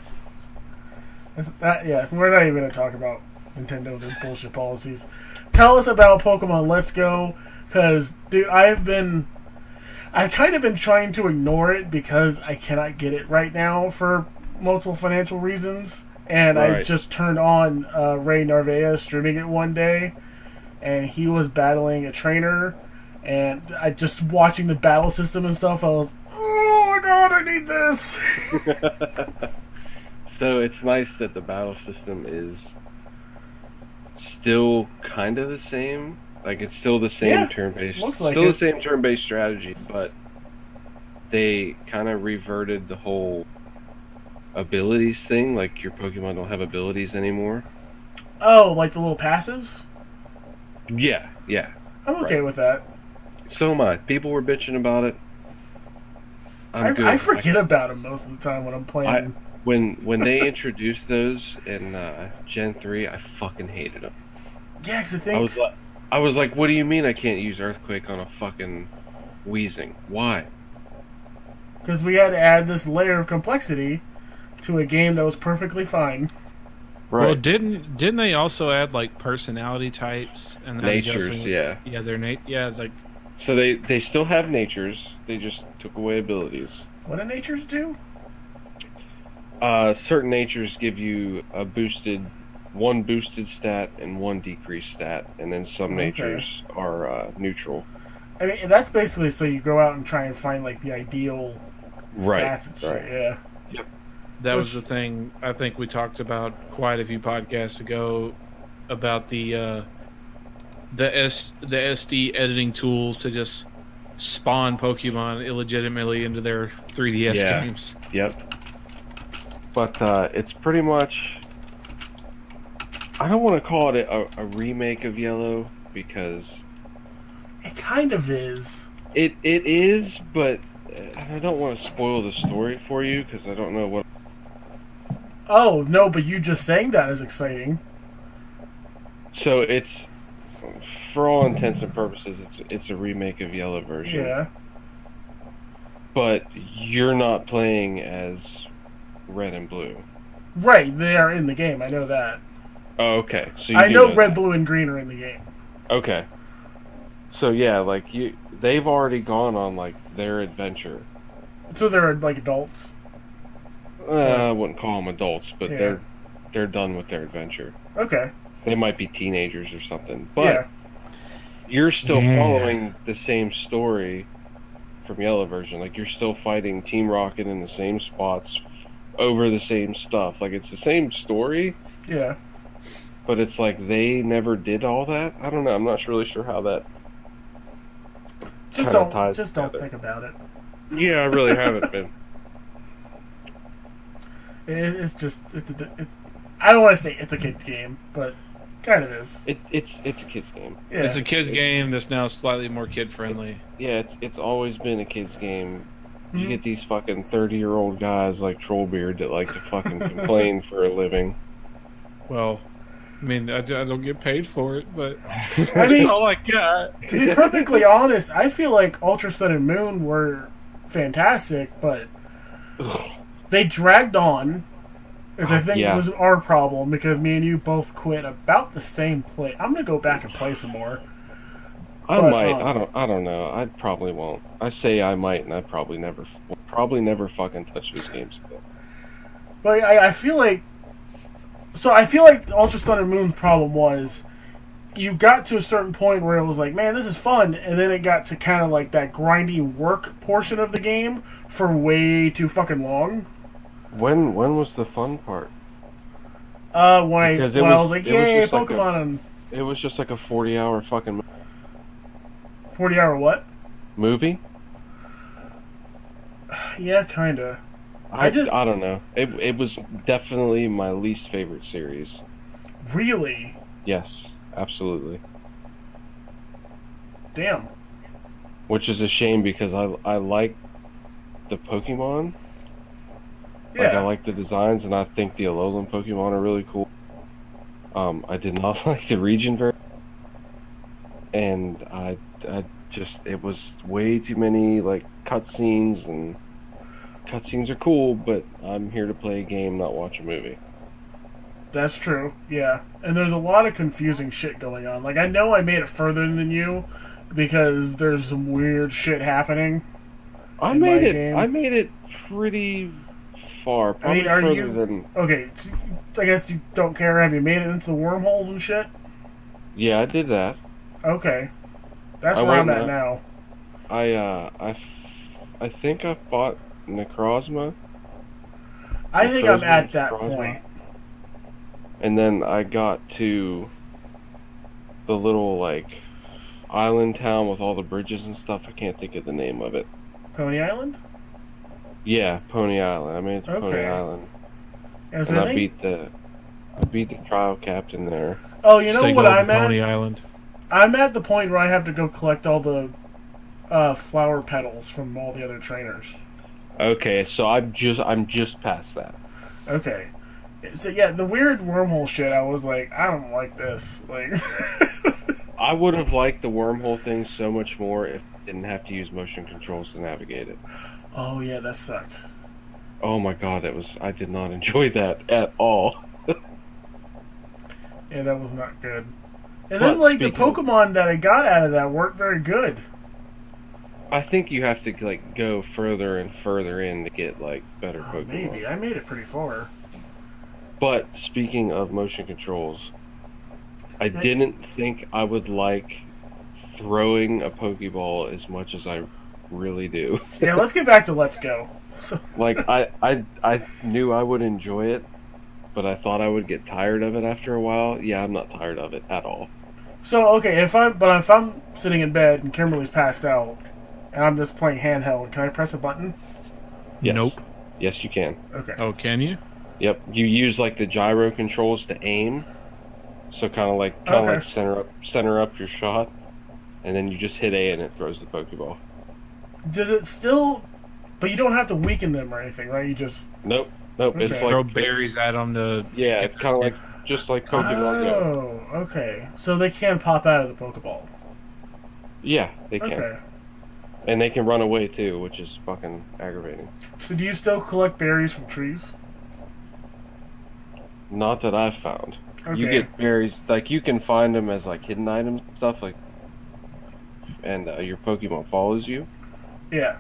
we're not even going to talk about Nintendo and their bullshit policies. Tell us about Pokemon Let's Go, because, dude, I've kind of been trying to ignore it because I cannot get it right now for multiple financial reasons, and I just turned on Ray Narvaez streaming it one day, and he was battling a trainer, and I just watching the battle system and stuff, I was, oh my god, I need this! So it's nice that the battle system is still kind of the same. Like, it's still the same turn-based, the same turn-based strategy, but they kind of reverted the whole abilities thing. Like, your Pokemon don't have abilities anymore. Oh, like the little passives? Yeah. I'm okay with that. So am I. People were bitching about it. I forget about them most of the time when I'm playing. When they introduced those in Gen 3, I fucking hated them. Yeah, because I think... I was like, what do you mean I can't use Earthquake on a fucking Weezing? Why? Because we had to add this layer of complexity to a game that was perfectly fine. Right. Well, didn't they also add like personality types and natures? Yeah, they're like. So they still have natures. They just took away abilities. What do natures do? Certain natures give you one boosted stat and one decreased stat, and then some natures are neutral. I mean, that's basically so you go out and try and find like the ideal stats and shit. Yeah. Yep. That was the thing I think we talked about quite a few podcasts ago about the SD editing tools to just spawn Pokemon illegitimately into their 3DS games. Yep. But it's pretty much... I don't want to call it a remake of Yellow, because... It kind of is. It is, but I don't want to spoil the story for you, because I don't know what... Oh, no, but you just saying that is exciting. So it's... For all intents and purposes, it's a remake of Yellow version. Yeah. But you're not playing as Red and Blue. Right, they are in the game, I know that. Oh, okay. So I know Red, Blue, and Green are in the game. Okay. So yeah, like they've already gone on like their adventure. So they're like adults. I wouldn't call them adults, but they're done with their adventure. Okay. They might be teenagers or something, but you're still following the same story from Yellow version. Like, you're still fighting Team Rocket in the same spots over the same stuff. Like, it's the same story. Yeah. But it's like they never did all that. I don't know. I'm not really sure how that ties together. Don't think about it. Yeah, I really haven't been. I don't want to say it's a kid's game, but kind of is. It's a kid's game. Yeah, it's a kid's game that's now slightly more kid friendly. It's always been a kid's game. You get these fucking 30-year-old guys like TrollBeard that like to fucking complain for a living. Well, I mean, I don't get paid for it, but I mean, that's all I got. To be perfectly honest, I feel like Ultra Sun and Moon were fantastic, but they dragged on. Because I think it was our problem, because me and you both quit about the same play. I'm gonna go back and play some more. I might. I don't know. I probably won't. I say I might, and I probably never fucking touch these games again. But I feel like... So I feel like Ultra Sun and Moon's problem was you got to a certain point where it was like, man, this is fun, and then it got to kind of like that grindy work portion of the game for way too fucking long. When was the fun part? When I was like, yay, Pokemon. It was just like a 40-hour fucking 40-hour what? Movie? Yeah, kinda. I don't know. It was definitely my least favorite series. Really? Yes, absolutely. Damn. Which is a shame because I like the Pokemon. Yeah. Like I like the designs, and I think the Alolan Pokemon are really cool. I did not like the region very, and I just it was way too many like cutscenes, and cutscenes are cool, but I'm here to play a game, not watch a movie. That's true, yeah. And there's a lot of confusing shit going on. Like, I know I made it further than you because there's some weird shit happening. I made it pretty far. Probably further than... Okay, I guess you don't care. Have you made it into the wormholes and shit? Yeah, I did that. Okay. That's where I'm at now. I think I fought Necrozma. I think I'm at that point. And then I got to the little, like, island town with all the bridges and stuff. I can't think of the name of it. Pony Island? Yeah, Pony Island. I made it to Pony Island. And I beat the trial captain there. Oh, you know what I'm at? Pony Island. I'm at the point where I have to go collect all the flower petals from all the other trainers. Okay, so I'm just past that. Okay. So yeah, the weird wormhole shit, I was like, I don't like this. Like I would have liked the wormhole thing so much more if I didn't have to use motion controls to navigate it. Oh yeah, that sucked. Oh my god, I did not enjoy that at all. Yeah, that was not good. And then like the Pokemon that I got out of that weren't very good. I think you have to like go further and further in to get like better Pokemon. Maybe. I made it pretty far. But speaking of motion controls, I didn't think I would like throwing a Pokeball as much as I really do. Yeah, let's get back to Let's Go. Like I knew I would enjoy it, but I thought I would get tired of it after a while. Yeah, I'm not tired of it at all. So okay, if I'm sitting in bed and Kimberly's passed out, and I'm just playing handheld, can I press a button? Yes. Nope. Yes, you can. Okay. Oh, can you? Yep, you use like the gyro controls to aim, so kind of like center up your shot, and then you just hit A and it throws the Pokeball. Does it still? But you don't have to weaken them or anything, right? You just nope. Okay. It's like throw berries at them to it's kind of like just like Pokemon Go. Oh, okay. So they can pop out of the Pokeball. Yeah, they can. Okay. And they can run away too, which is fucking aggravating. So do you still collect berries from trees? Not that I've found. Okay. You get berries, like you can find them as like hidden items and stuff, like, and your Pokemon follows you. Yeah.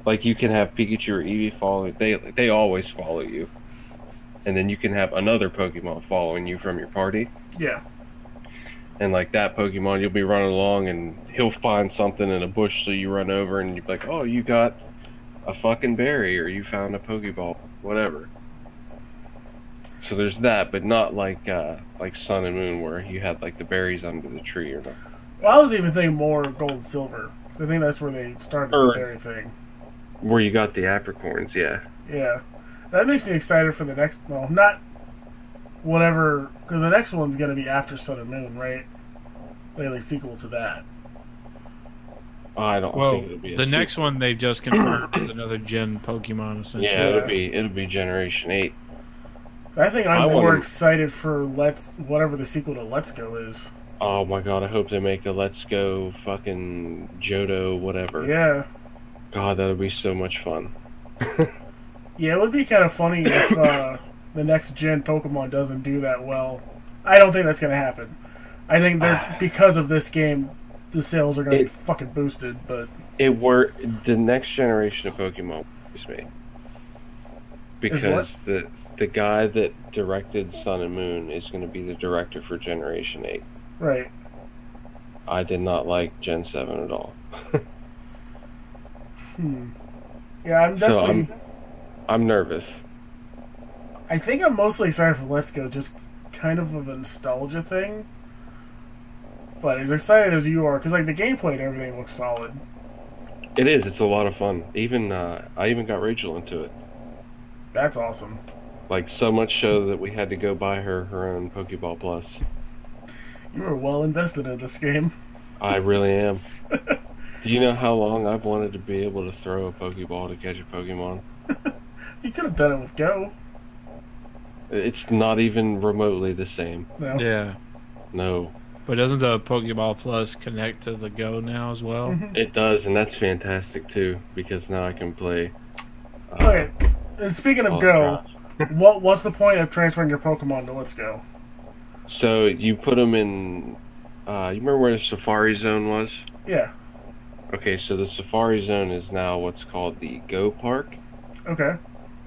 Like you can have Pikachu or Eevee follow. They always follow you, and then you can have another Pokemon following you from your party. Yeah. And like that Pokemon, you'll be running along and he'll find something in a bush, so you run over and you're like, oh, you got a fucking berry, or you found a Pokeball, whatever. So there's that, but not like Sun and Moon, where you had like the berries under the tree or nothing. Well, I was even thinking more Gold and Silver. I think that's where they started the berry thing. Where you got the apricorns, yeah. Yeah. That makes me excited for the next... Well, not... Whatever... Because the next one's going to be after Sun and Moon, right? Like sequel to that. I don't think it'll be a the sequel. next one they've just confirmed is another Gen Pokemon, essentially. Yeah, it'll be Generation 8. I think I'm more excited for whatever the sequel to Let's Go is. Oh my god, I hope they make a Let's Go fucking Johto whatever. Yeah. God, that would be so much fun. Yeah, it would be kind of funny if the next gen Pokemon doesn't do that well. I don't think that's going to happen. I think because of this game, the sales are going to be fucking boosted, but... The next generation of Pokemon worries me. Because the guy that directed Sun and Moon is going to be the director for Generation 8. Right. I did not like Gen 7 at all. Yeah, I'm definitely... So I'm nervous. I think I'm mostly excited for Let's Go, just kind of a nostalgia thing. But as excited as you are, because like the gameplay and everything looks solid. It is. It's a lot of fun. I even got Rachel into it. That's awesome. Like, so much so that we had to go buy her own Pokeball Plus. You are well invested in this game. I really am. Do you know how long I've wanted to be able to throw a Pokeball to catch a Pokemon? You could have done it with Go. It's not even remotely the same. No. Yeah. No. But doesn't the Pokeball Plus connect to the Go now as well? Mm-hmm. It does, and that's fantastic too, because now I can play. Okay. And speaking of Go, what's the point of transferring your Pokemon to Let's Go? So you put them in. You remember where the Safari Zone was? Yeah. Okay, so the Safari Zone is now what's called the Go Park. Okay.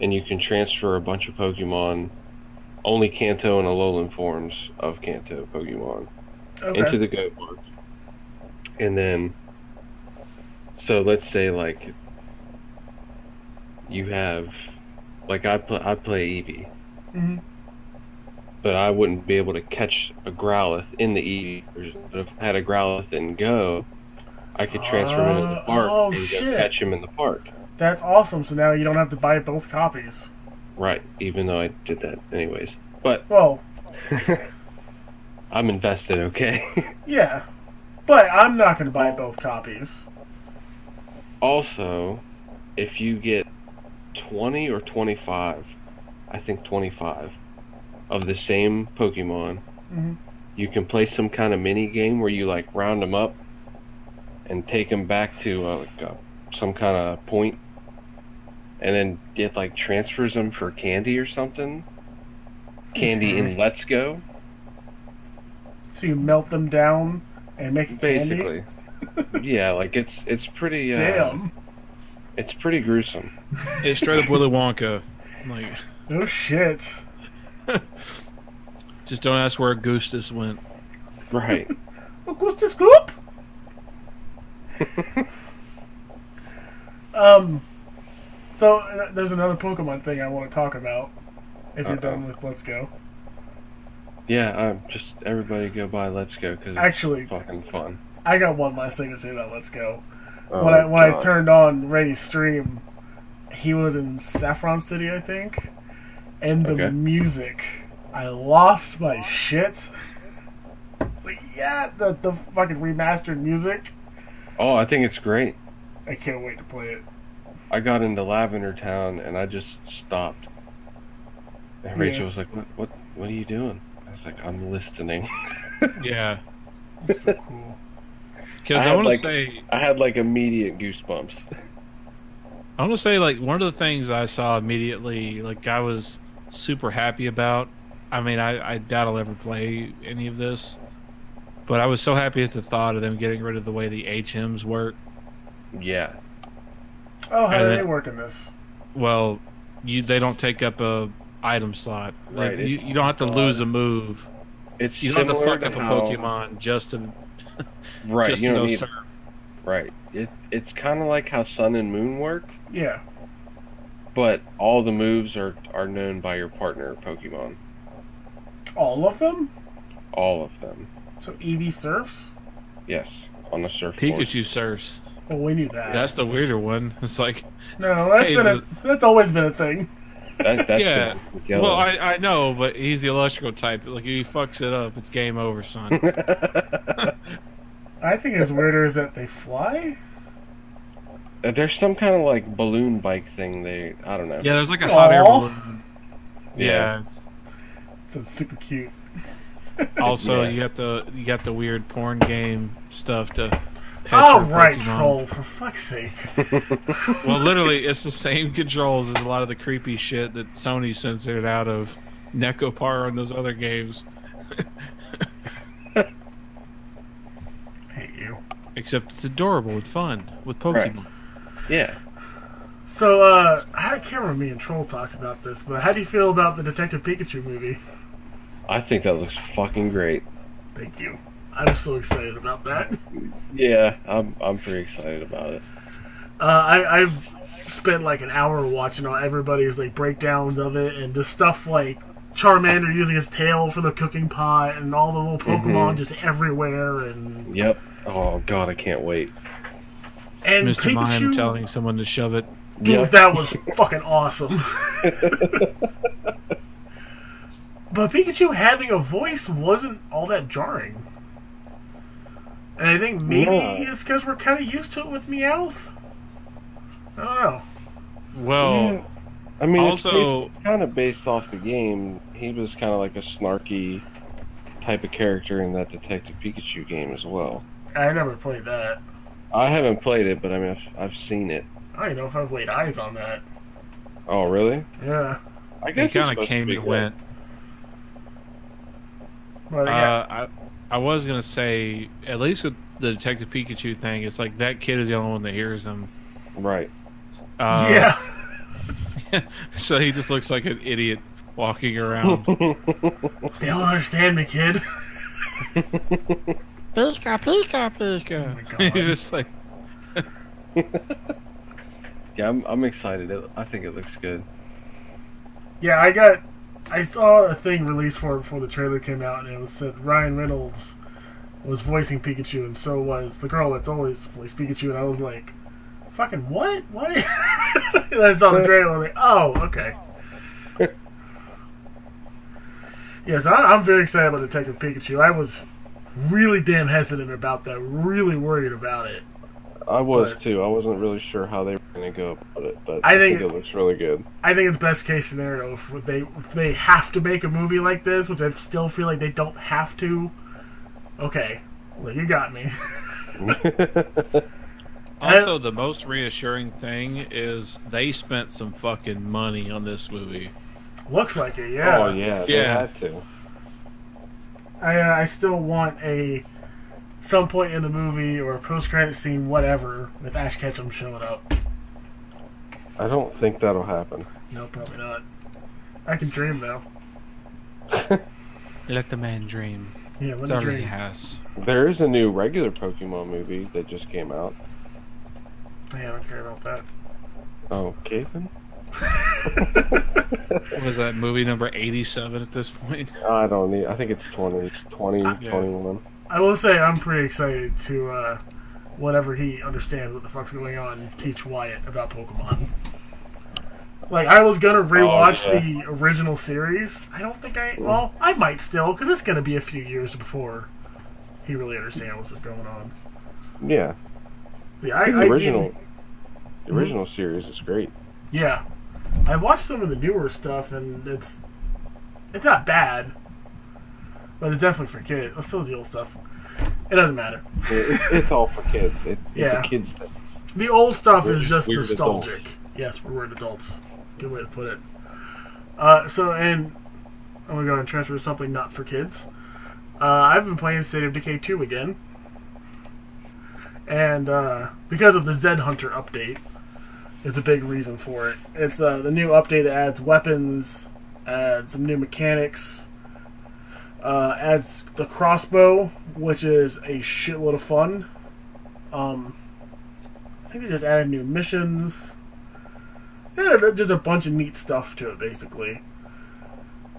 And you can transfer a bunch of Pokemon, only Kanto and Alolan forms of Kanto Pokemon, into the Go Park. And then, so let's say like you have, like I play Eevee, but I wouldn't be able to catch a Growlithe in the Eevee. But if I had a Growlithe in Go, I could transfer him into the park and go catch him in the park. That's awesome. So now you don't have to buy both copies. Right, even though I did that anyways. But well, I'm invested, okay? Yeah, but I'm not going to buy both copies. Also, if you get 20 or 25, I think 25, of the same Pokemon, you can play some kind of mini game where you like round them up and take them back to some kind of point, and then it like transfers them for candy or something. Candy in Let's Go. So you melt them down and make it basically. Candy? Yeah, like it's pretty. Damn. It's pretty gruesome. It's straight up Willy Wonka. Like. No shit. Just don't ask where Augustus went. Right. Augustus Gloop. So there's another Pokemon thing I want to talk about. If you're done with Let's Go. Yeah, just everybody go buy Let's Go because it's fucking fun. I got one last thing to say about Let's Go. When I turned on Ray's stream, he was in Saffron City, I think, and the music, I lost my shit. Like, yeah, the fucking remastered music. Oh, I think it's great. I can't wait to play it. I got into Lavender Town and I just stopped. And Rachel was like, "What are you doing?" I was like, "I'm listening." Yeah. That's so cool. Because I want to say, I had like immediate goosebumps. I want to say, like, one of the things I saw immediately, like, I was super happy about. I mean, I doubt I'll ever play any of this, but I was so happy at the thought of them getting rid of the way the HMs work. Yeah. Oh, how do they work in this? Well, they don't take up a item slot. Right. Like, you don't have to lose a move. You don't have to fuck up a Pokemon just to just to know surf. Right. It's kind of like how Sun and Moon work. Yeah. But all the moves are known by your partner Pokemon. All of them? All of them. So Eevee surfs? Yes, on the surfboard. Pikachu surfs. Well, we knew that. That's the weirder one. It's like... No, that's always been a thing. That's yeah. Well, I know, but he's the electrical type. Like, if he fucks it up, it's game over, son. I think it's weirder is that they fly? There's some kind of, like, balloon bike thing. I don't know. Yeah, there's like a hot air balloon. Yeah. So it's super cute. Also, you got the weird porn game stuff to pet oh, your right, Pokemon. troll, for fuck's sake. Well, literally, it's the same controls as a lot of the creepy shit that Sony censored out of Necopar and those other games. I hate you. Except it's adorable and fun with Pokemon. Right. Yeah. So, I can't remember me and Troll talked about this, but how do you feel about the Detective Pikachu movie? I think that looks fucking great. Thank you. I'm so excited about that. Yeah, I'm pretty excited about it. I've spent like an hour watching all everybody's like breakdowns of it, and just stuff like Charmander using his tail for the cooking pot, and all the little Pokemon just everywhere, and Yep. Oh god, I can't wait. And Mr. Pikachu, Mime telling someone to shove it. Dude, that was fucking awesome. But Pikachu having a voice wasn't all that jarring. And I think maybe it's because we're kind of used to it with Meowth. I don't know. Well, I mean, also, it's kind of based off the game. He was kind of like a snarky type of character in that Detective Pikachu game as well. I never played that. I haven't played it, but I mean, I've seen it. I don't even know if I've laid eyes on that. Oh, really? Yeah. I guess it kind of came and went. Well, yeah. I was gonna say, at least with the Detective Pikachu thing, it's like that kid is the only one that hears him. Right. Yeah. So he just looks like an idiot walking around. They don't understand me, kid. Pika, Pika, Pika. Oh my God. He's just like... Yeah, I'm excited. I think it looks good. Yeah, I saw a thing released for it before the trailer came out, and it said Ryan Reynolds was voicing Pikachu, and so was the girl that's always voiced Pikachu, and I was like, fucking what? What? And I saw the trailer, I was like, oh, okay. Yes, I'm very excited about Detective Pikachu. I was really damn hesitant about that, really worried about it. I was too. I wasn't really sure how they were going to go about it, but I I think think it looks really good. I think it's best case scenario if they have to make a movie like this, which I still feel like they don't have to. Okay, well, you got me. Also, the most reassuring thing is they spent some fucking money on this movie. Looks like it, yeah. Oh yeah, they had to. I still want some point in the movie or a post-credit scene, whatever, with Ash Ketchum showing up. I don't think that'll happen. No, probably not. I can dream though. Let the man dream. Yeah, let It's me already dream. has. There is a new regular Pokemon movie that just came out. I don't care about that. Oh, okay then. What was that, movie number 87 at this point? I don't need. I think it's 20, 21. I will say I'm pretty excited to, whenever he understands what the fuck's going on, teach Wyatt about Pokemon. Like, I was gonna rewatch the original series. I don't think well, I might still, because it's gonna be a few years before he really understands what's going on. Yeah. Yeah, The original series is great. Yeah. I watched some of the newer stuff, and it's not bad, but it's definitely for kids. Let's still the old stuff. It doesn't matter. It's all for kids. It's a kids thing. The old stuff is just weird nostalgic. adults. Yes, we're weird adults. That's a good way to put it. And I'm going to go and transfer to something not for kids. I've been playing State of Decay 2 again. And because of the Zed Hunter update, is a big reason for it. It's the new update adds weapons, adds some new mechanics, adds the crossbow, which is a shitload of fun. I think they just added new missions. Yeah, just a bunch of neat stuff to it, basically.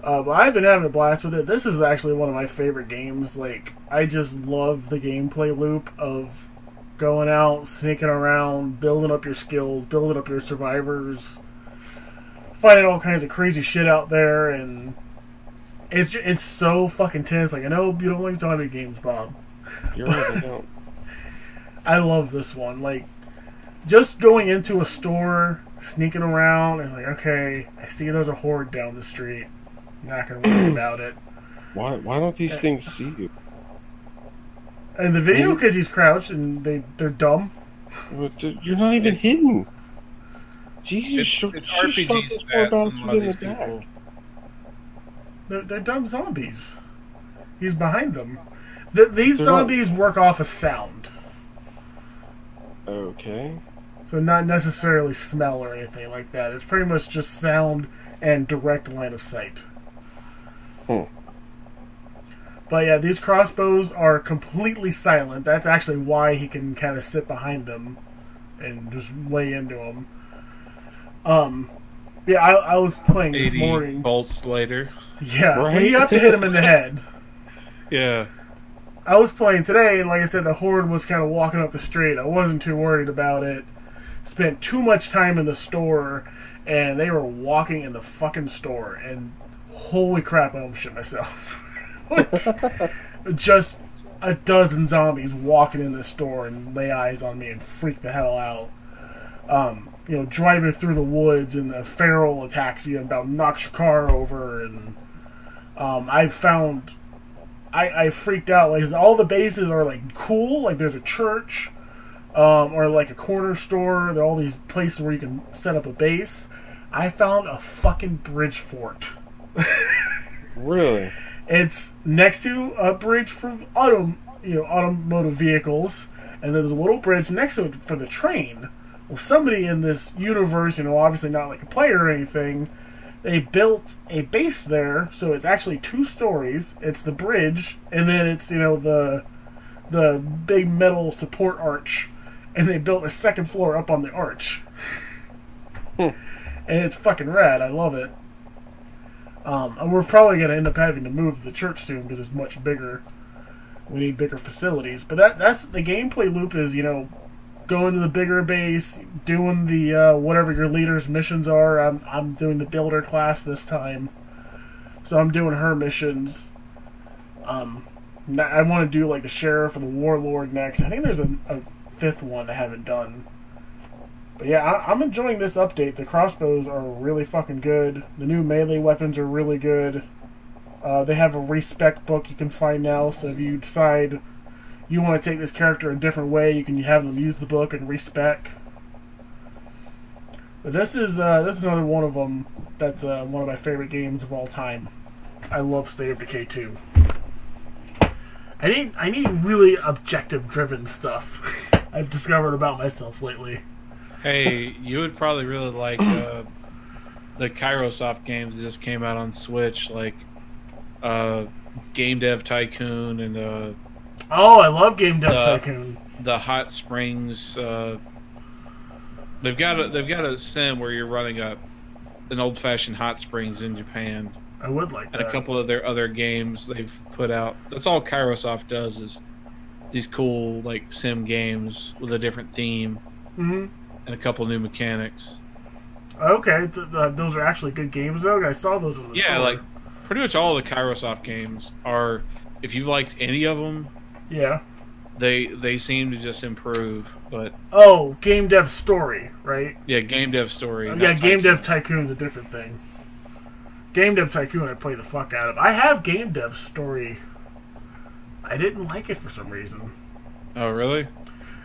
But I've been having a blast with it. This is actually one of my favorite games. Like, I just love the gameplay loop of going out, sneaking around, building up your skills, building up your survivors, finding all kinds of crazy shit out there, and it's so fucking tense. Like, I know you don't like zombie games, Bob. You're right, I don't. I love this one. Like, just going into a store, sneaking around, and like, okay, I see there's a horde down the street. I'm not gonna worry about it. Why don't these things see you? In the video, because he's crouched and they're dumb. You're not even hidden. Jesus, It's RPG stats and a lot of these people. They're dumb zombies. He's behind them. These zombies work off of sound. Okay. So not necessarily smell or anything like that. It's pretty much just sound and direct line of sight. But yeah, these crossbows are completely silent. That's actually why he can kind of sit behind them and just lay into them. Yeah, I was playing this 80 morning. bolts later. Yeah, right? well, you have to hit him in the head. Yeah. I was playing today, and like I said, the horde was kind of walking up the street. I wasn't too worried about it. spent too much time in the store, and they were walking in the fucking store, and holy crap, I almost shit myself. Just a dozen zombies walking in the store and lay eyes on me and freak the hell out. Driving through the woods and the feral attacks you and about knocks your car over, and I freaked out. Like, all the bases are like cool, like there's a church, or like a corner store. There are all these places where you can set up a base. I found a fucking bridge fort. Really? It's next to a bridge for automotive vehicles, and there's a little bridge next to it for the train. Well, somebody in this universe, obviously not like a player or anything, they built a base there, so it's actually 2 stories. It's the bridge, and then it's, the big metal support arch, and they built a second floor up on the arch. And it's fucking rad. I love it. And we're probably going to end up having to move the church soon because it's much bigger. We need bigger facilities. But that's the gameplay loop is, going to the bigger base, doing the whatever your leader's missions are. I'm doing the builder class this time, so I'm doing her missions. I want to do like the sheriff and the warlord next. I think there's a 5th one I haven't done. But yeah, I'm enjoying this update. The crossbows are really fucking good. The new melee weapons are really good. They have a respec book you can find now, so if you decide you want to take this character a different way, you can have them use the book and respec. But this is another one of them that's one of my favorite games of all time. I love State of Decay 2. I need really objective-driven stuff I've discovered about myself lately. Hey, you would probably really like the Kairosoft games that just came out on Switch, like Game Dev Tycoon and Oh, I love Game Dev Tycoon. The Hot Springs. They've got a sim where you're running an old-fashioned hot springs in Japan. I would like that. And a couple of their other games they've put out. That's all Kairosoft does, is these cool like sim games with a different theme and a couple new mechanics. Okay, those are actually good games though. I saw those on the store. Like pretty much all the Kairosoft games are. If you liked any of them, yeah, they seem to just improve. But Game Dev Story, right? Yeah, Game Dev Story. Yeah, Game Dev Tycoon's a different thing. Game Dev Tycoon I play the fuck out of. I have Game Dev Story. I didn't like it for some reason. Oh, really?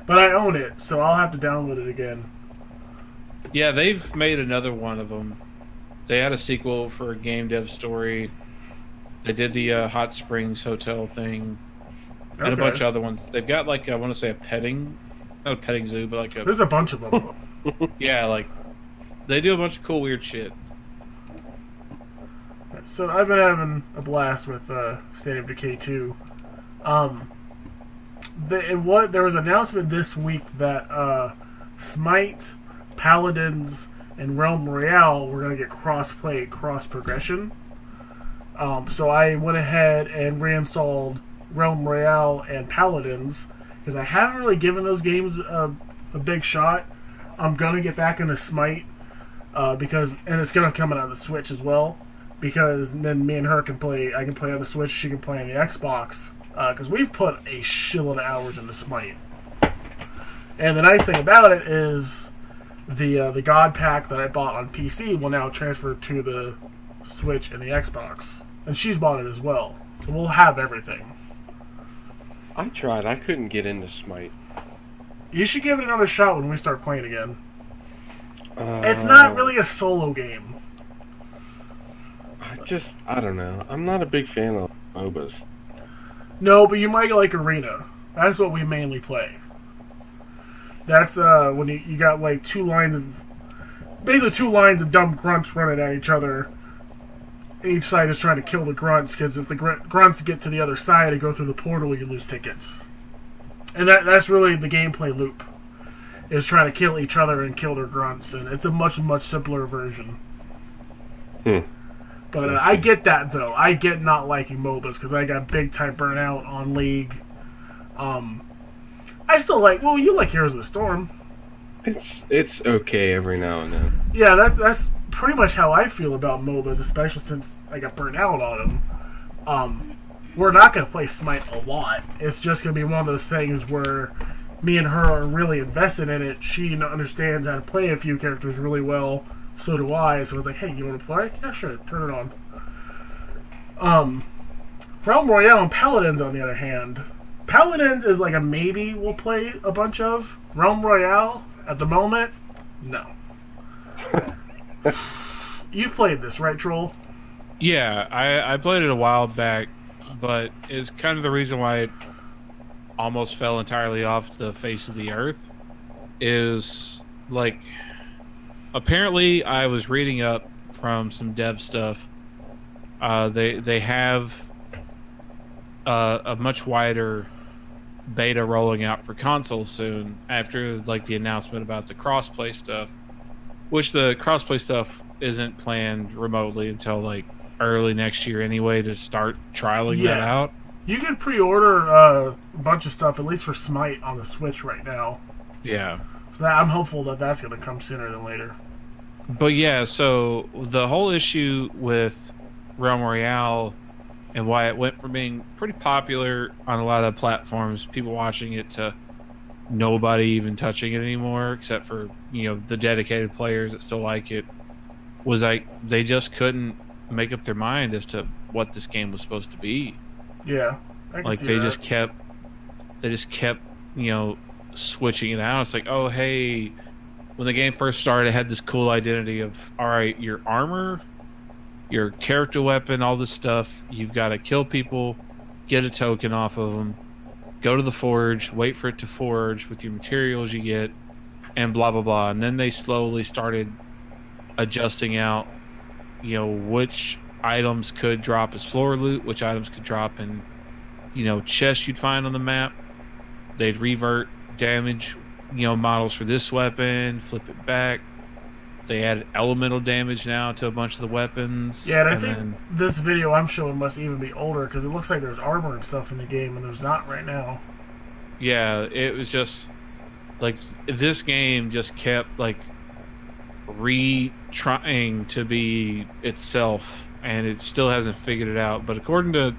But I own it, so I'll have to download it again. Yeah, they've made another one of them. They had a sequel for Game Dev Story. They did the Hot Springs Hotel thing. And a bunch of other ones. They've got, like, I want to say not a petting zoo, but like a... There's a bunch of them. Yeah, like, they do a bunch of cool, weird shit. So I've been having a blast with State of Decay 2. There was an announcement this week that Smite, Paladins, and Realm Royale were going to get cross-play, cross-progression. So I went ahead and reinstalled Realm Royale and Paladins, because I haven't really given those games a big shot. I'm going to get back into Smite, and it's going to come out on the Switch as well, because then me and her can play. I can play on the Switch, she can play on the Xbox, because we've put a shitload of hours into Smite. And the nice thing about it is the God Pack that I bought on PC will now transfer to the Switch and the Xbox. And she's bought it as well. So we'll have everything. I tried. I couldn't get into Smite. You should give it another shot when we start playing again. It's not really a solo game. I don't know. I'm not a big fan of MOBAs. No, but you might like Arena. That's what we mainly play. That's when you got like two lines of dumb grunts running at each other. Each side is trying to kill the grunts, because if the grunts get to the other side and go through the portal, you lose tickets. And that's really the gameplay loop, is trying to kill each other and kill their grunts, and it's a much, much simpler version. But I get that, though. I get not liking MOBAs, because I got big-time burnout on League. I still like... Well, you like Heroes of the Storm. It's okay every now and then. Yeah, that's pretty much how I feel about MOBAs, especially since I got burnt out on them. We're not going to play Smite a lot. It's just going to be one of those things where me and her are really invested in it. She understands how to play a few characters really well. So do I. So it's like, hey, you want to play? Yeah, sure. Turn it on. Realm Royale and Paladins, on the other hand. Paladins is like a maybe we'll play a bunch of. Realm Royale, at the moment, no. You've played this, right, Troll? Yeah, I played it a while back, but it's kind of the reason why it almost fell entirely off the face of the earth. Is like, apparently I was reading up from some dev stuff. They have a much wider beta rolling out for consoles soon after like the announcement about the crossplay stuff, which the crossplay stuff isn't planned remotely until like early next year anyway to start trialing that out. You can pre-order a bunch of stuff, at least for Smite, on the Switch right now. Yeah. So I'm hopeful that that's going to come sooner than later. But yeah, so the whole issue with Realm Royale and why it went from being pretty popular on a lot of platforms, people watching it, to nobody even touching it anymore, except for, you know, the dedicated players that still like it, was like they just couldn't make up their mind as to what this game was supposed to be. Yeah, I can like see they that. just kept, you know, switching it out. It's like, oh hey, when the game first started, it had this cool identity of, all right, your armor, your character weapon, all this stuff, you've got to kill people, get a token off of them, go to the forge, wait for it to forge with your materials you get, and blah blah blah. And then they slowly started adjusting out, you know, which items could drop as floor loot, which items could drop in, you know, chests you'd find on the map. They'd revert damage, you know, models for this weapon, flip it back. They added elemental damage now to a bunch of the weapons. Yeah, and I think this video I'm showing must even be older, because it looks like there's armor and stuff in the game, and there's not right now. Yeah, it was just like this game just kept like trying to be itself, and it still hasn't figured it out. But according to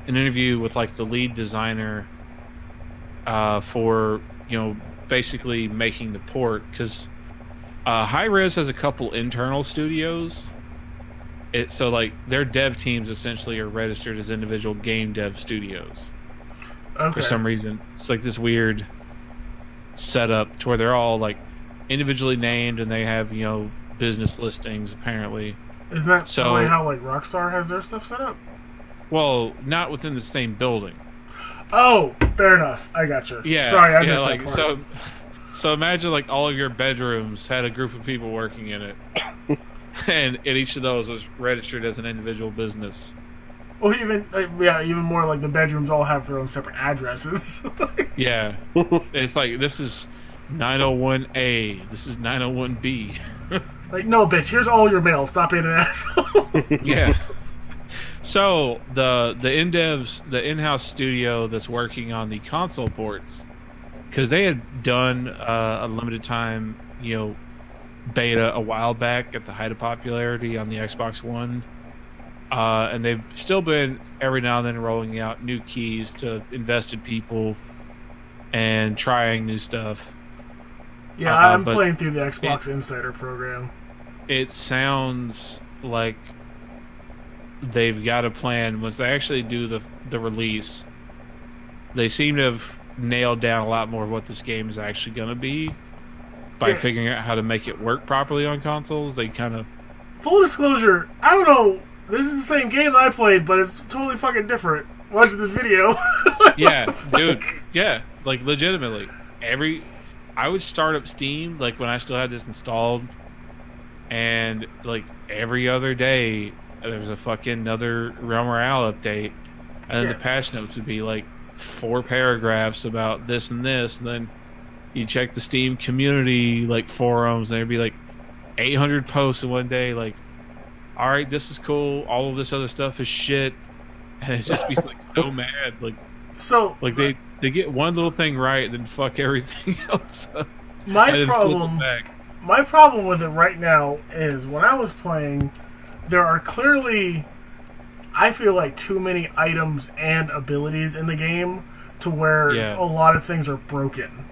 an interview with like the lead designer for, you know, basically making the port, because Hi-Rez has a couple internal studios. So like their dev teams essentially are registered as individual game dev studios. Okay. For some reason, it's like this weird setup to where they're all like individually named and they have, you know, business listings apparently. Isn't that probably how like Rockstar has their stuff set up? Well, not within the same building. Oh, fair enough. I gotcha. Yeah. Sorry, I missed like that part. So imagine like all of your bedrooms had a group of people working in it, and each of those was registered as an individual business. Well, even more like the bedrooms all have their own separate addresses. Yeah, it's like this is 901A, this is 901B. Like, no, bitch, here's all your mail. Stop being an asshole. Yeah. So the in-house studio that's working on the console ports, because they had done a limited time, you know, beta a while back at the height of popularity on the Xbox One, and they've still been every now and then rolling out new keys to invested people and trying new stuff. Yeah, I'm playing through the Xbox Insider program. It sounds like they've got a plan. Once they actually do the release, they seem to have nailed down a lot more of what this game is actually going to be by figuring out how to make it work properly on consoles. They kind of... Full disclosure, I don't know, this is the same game that I played, but it's totally fucking different. Watch this video. Yeah, dude. Yeah, like legitimately. I would start up Steam, like when I still had this installed, and like every other day there's a fucking another Realm Royale update, and then the patch notes would be like 4 paragraphs about this and this, and then you check the Steam community like forums, and there'd be like 800 posts in one day, like, all right, this is cool, all of this other stuff is shit, and it just be like so mad, like, so like they get one little thing right, and then fuck everything else up. My and then flip problem. it back. My problem with it right now is when I was playing, there are clearly, I feel like, too many items and abilities in the game to where a lot of things are broken.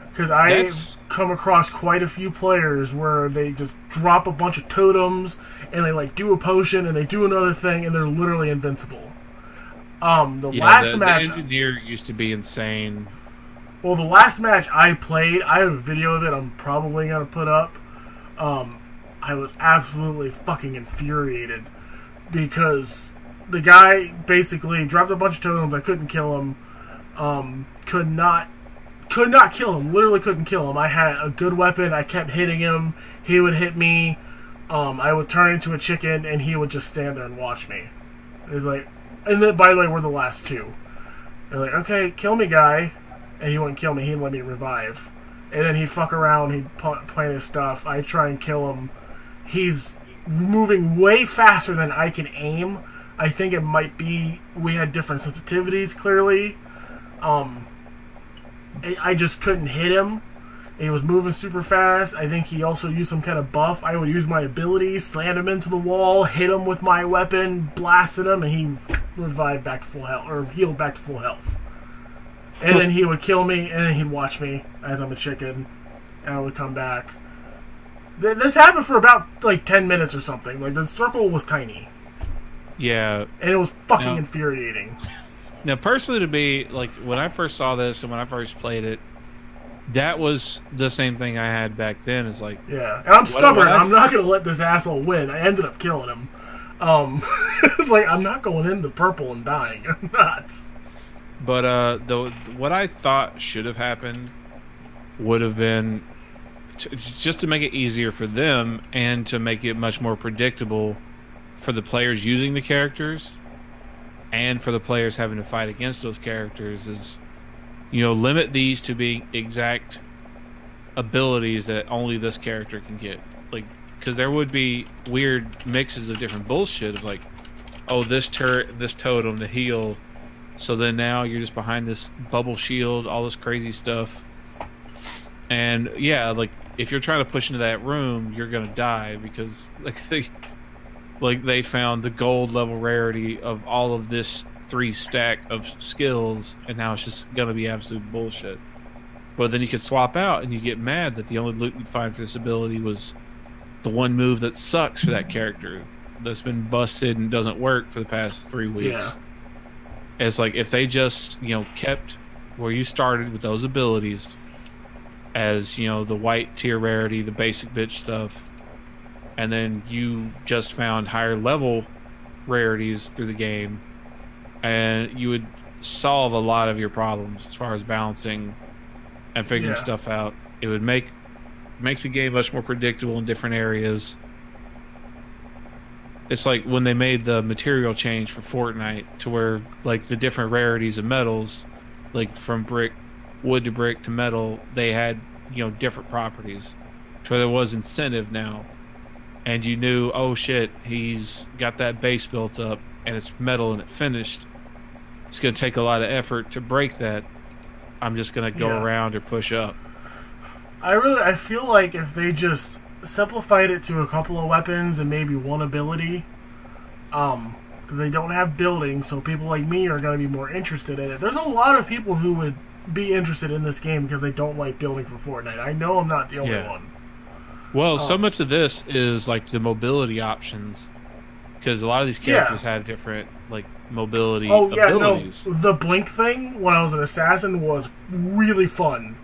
Because I've come across quite a few players where they just drop a bunch of totems and they like do a potion and they do another thing and they're literally invincible. Last match, the engineer used to be insane. Well, the last match I played, I have a video of it I'm probably going to put up. I was absolutely fucking infuriated because the guy basically dropped a bunch of totems. I couldn't kill him. Could not kill him. Literally couldn't kill him. I had a good weapon. I kept hitting him. He would hit me. I would turn into a chicken, and he would just stand there and watch me. It was like, and then, by the way, we're the last two. They're like, okay, kill me, guy. And he wouldn't kill me. He'd let me revive. And then he'd fuck around. He'd plant his stuff. I'd try and kill him. He's moving way faster than I can aim. I think it might be we had different sensitivities, clearly. I just couldn't hit him. He was moving super fast. I think he also used some kind of buff. I would use my ability, slam him into the wall, hit him with my weapon, blasted him, and he revived back to full health, or healed back to full health. And then he would kill me, and then he'd watch me as I'm a chicken, and I would come back. This happened for about, like, 10 minutes or something. Like, the circle was tiny. Yeah. And it was fucking infuriating. Now, personally to me, like, when I first saw this and when I first played it, that was the same thing I had back then. It's like... Yeah. And I'm stubborn. I'm not going to let this asshole win. I ended up killing him. It's like, I'm not going into purple and dying. I'm not. But what I thought should have happened would have been just to make it easier for them and to make it much more predictable for the players using the characters and for the players having to fight against those characters is, limit these to being exact abilities that only this character can get. Like, because there would be weird mixes of different bullshit of like, oh, this turret, this totem to heal. So then now you're just behind this bubble shield, all this crazy stuff. And yeah, like if you're trying to push into that room, you're gonna die because they found the gold level rarity of all of this 3 stack of skills, and now it's just gonna be absolute bullshit. But then you could swap out and you get mad that the only loot you'd find for this ability was the one move that sucks for that character that's been busted and doesn't work for the past 3 weeks. Yeah. It's like if they just, kept where you started with those abilities as, the white tier rarity, the basic bitch stuff, and then you just found higher level rarities through the game, and you would solve a lot of your problems as far as balancing and figuring stuff out. It would make the game much more predictable in different areas. It's like when they made the material change for Fortnite to where, like, the different rarities of metals, like from wood to brick to metal, they had, different properties. To where there was incentive now. And you knew, oh shit, he's got that base built up and it's metal and it finished. It's going to take a lot of effort to break that. I'm just going to go around or push up. I feel like if they just simplified it to a couple of weapons and maybe one ability, because they don't have building, so people like me are going to be more interested in it. There's a lot of people who would be interested in this game because they don't like building for Fortnite. I know I'm not the only one. Well, so much of this is like the mobility options, because a lot of these characters have different like mobility abilities. No, the blink thing when I was an assassin was really fun.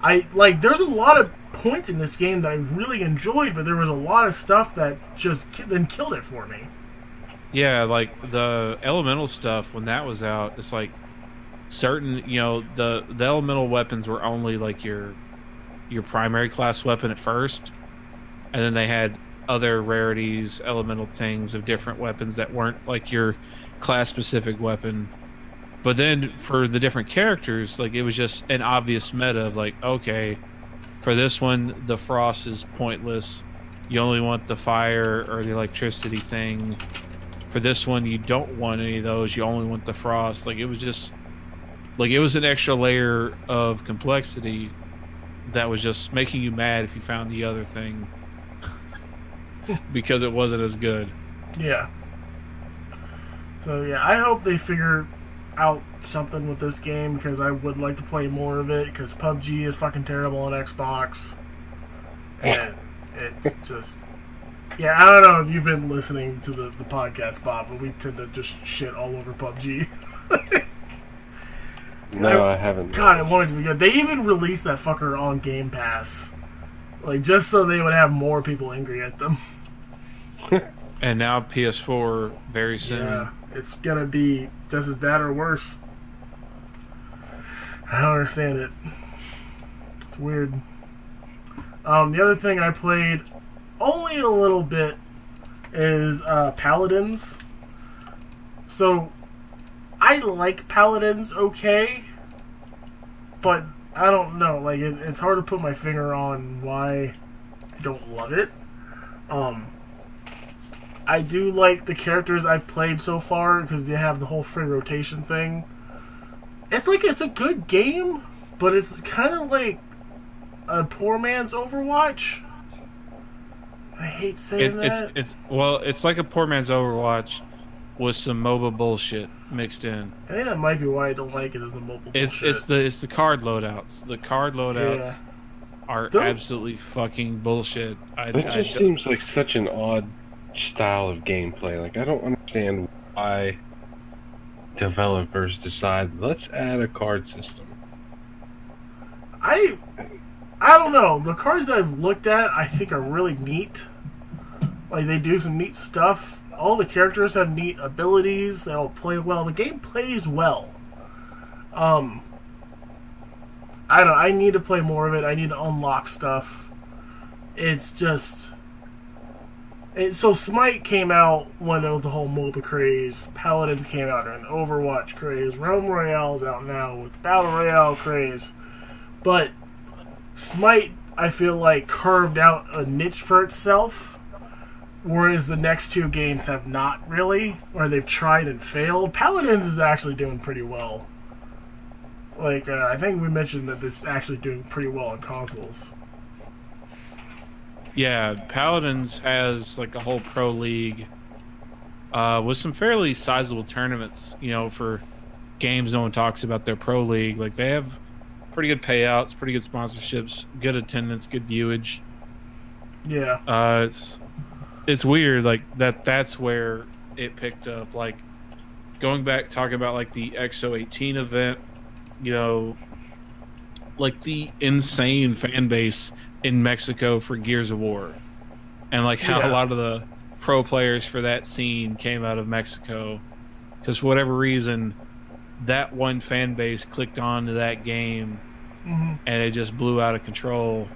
There's a lot of points in this game that I really enjoyed, but there was a lot of stuff that just then killed it for me. Yeah, like the elemental stuff when that was out, it's like certain, the elemental weapons were only like your primary class weapon at first, and then they had other rarities, elemental things of different weapons that weren't like your class specific weapon. But then for the different characters, like it was just an obvious meta of like, okay, for this one, the frost is pointless. You only want the fire or the electricity thing. For this one, you don't want any of those. You only want the frost. Like it was just, like it was an extra layer of complexity that was just making you mad if you found the other thing because it wasn't as good. Yeah. So yeah, I hope they figure out something with this game because I would like to play more of it because PUBG is fucking terrible on Xbox. And it's just... Yeah, I don't know if you've been listening to the podcast, Bob, but we tend to just shit all over PUBG. No, I haven't. God, I wanted to be good. They even released that fucker on Game Pass. Like, just so they would have more people angry at them. And now PS4 very soon. Yeah, it's gonna be just as bad or worse. I don't understand it. It's weird. The other thing I played only a little bit is Paladins. So I like Paladins okay, but I don't know. Like it's hard to put my finger on why I don't love it. I do like the characters I've played so far because they have the whole free rotation thing. It's like it's a good game, but it's kind of like a poor man's Overwatch. I hate saying that. It's like a poor man's Overwatch with some MOBA bullshit mixed in. I think that might be why I don't like it, is the mobile bullshit. It's the card loadouts. The card loadouts are absolutely fucking bullshit. It just seems like such an odd style of gameplay. Like I don't understand why developers decide let's add a card system. I don't know. The cards I've looked at I think are really neat. Like they do some neat stuff. All the characters have neat abilities. They all play well. The game plays well. I don't know. I need to play more of it. I need to unlock stuff. It's just... So Smite came out when it was the whole MOBA craze. Paladin came out during the Overwatch craze. Realm Royale's out now with the Battle Royale craze. But Smite, I feel like, carved out a niche for itself. Whereas the next two games have not really, or they've tried and failed. Paladins is actually doing pretty well. Like, I think we mentioned that it's actually doing pretty well on consoles. Yeah, Paladins has like a whole pro league with some fairly sizable tournaments, you know, for games no one talks about their pro league. Like, they have pretty good payouts, pretty good sponsorships, good attendance, good viewage. Yeah. It's weird, like, that's where it picked up. Like, going back, talking about, like, the XO18 event, you know, like, the insane fan base in Mexico for Gears of War. And, like, how a lot of the pro players for that scene came out of Mexico. Because for whatever reason, that one fan base clicked on to that game, and it just blew out of control.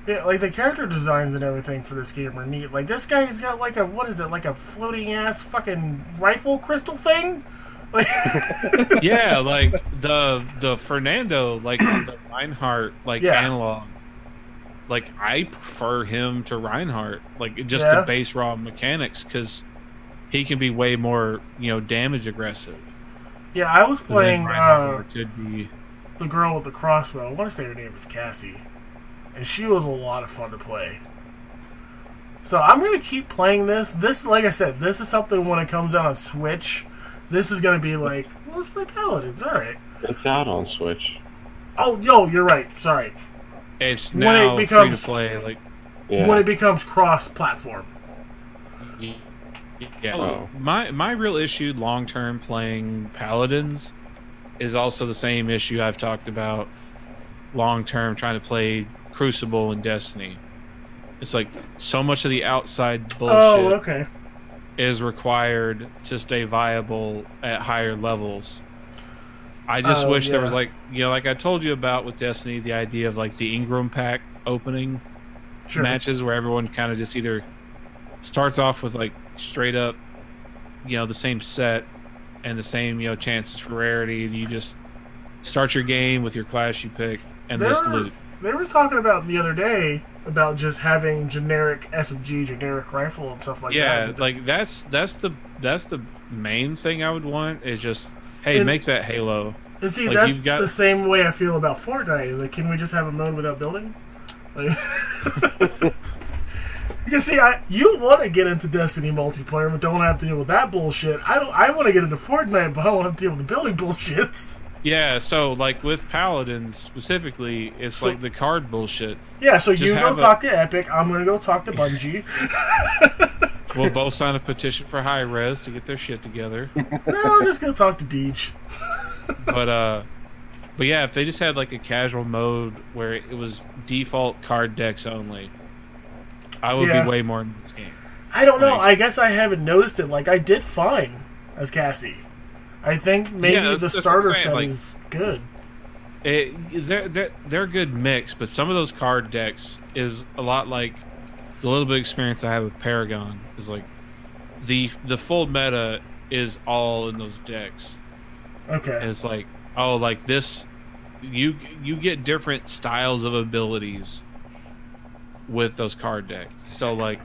Yeah, like the character designs and everything for this game are neat. Like this guy's got like a, what is it, like a floating ass fucking rifle crystal thing? Like yeah, like the Fernando, like the Reinhardt, like analog. Like I prefer him to Reinhardt, like just the base raw mechanics, because he can be way more, you know, damage aggressive. Yeah, I was playing the girl with the crossbow. I want to say her name is Cassie. And she was a lot of fun to play. So I'm going to keep playing this. This, like I said, this is something when it comes out on Switch, this is going to be like, well, let's play Paladins. Alright. It's out on Switch. Oh, yo, you're right. Sorry. It's now free to play. Like, when it becomes cross-platform. Yeah. Oh. My real issue long-term playing Paladins is also the same issue I've talked about long-term trying to play Crucible and Destiny. It's like so much of the outside bullshit is required to stay viable at higher levels. I just wish there was, like, you know, like I told you about with Destiny, the idea of like the Ingram pack opening matches where everyone kind of just either starts off with like straight up, you know, the same set and the same, you know, chances for rarity, and you just start your game with your class you pick and list loot. They were talking about the other day about just having generic SMG, generic rifle and stuff like that. Yeah, like that's the main thing I would want is just, hey, make that Halo. And see, like, that's you've got... the same way I feel about Fortnite. Like, can we just have a mode without building? Like, you see, you want to get into Destiny multiplayer, but don't have to deal with that bullshit. I want to get into Fortnite, but I don't have to deal with the building bullshits. Yeah, so, like, with Paladins, specifically, it's like the card bullshit. Yeah, so you go talk to Epic, I'm going to go talk to Bungie. We'll both sign a petition for high res to get their shit together. No, I'll just go talk to Deej. But yeah, if they just had like a casual mode where it was default card decks only, I would be way more in this game. I don't know. I guess I haven't noticed it. Like, I did fine as Cassie. I think maybe the starter set is good. They're a good mix, but some of those card decks is a lot like the little bit of experience I have with Paragon. Is like the full meta is all in those decks. Okay. And it's like, oh, like this, you get different styles of abilities with those card decks. So like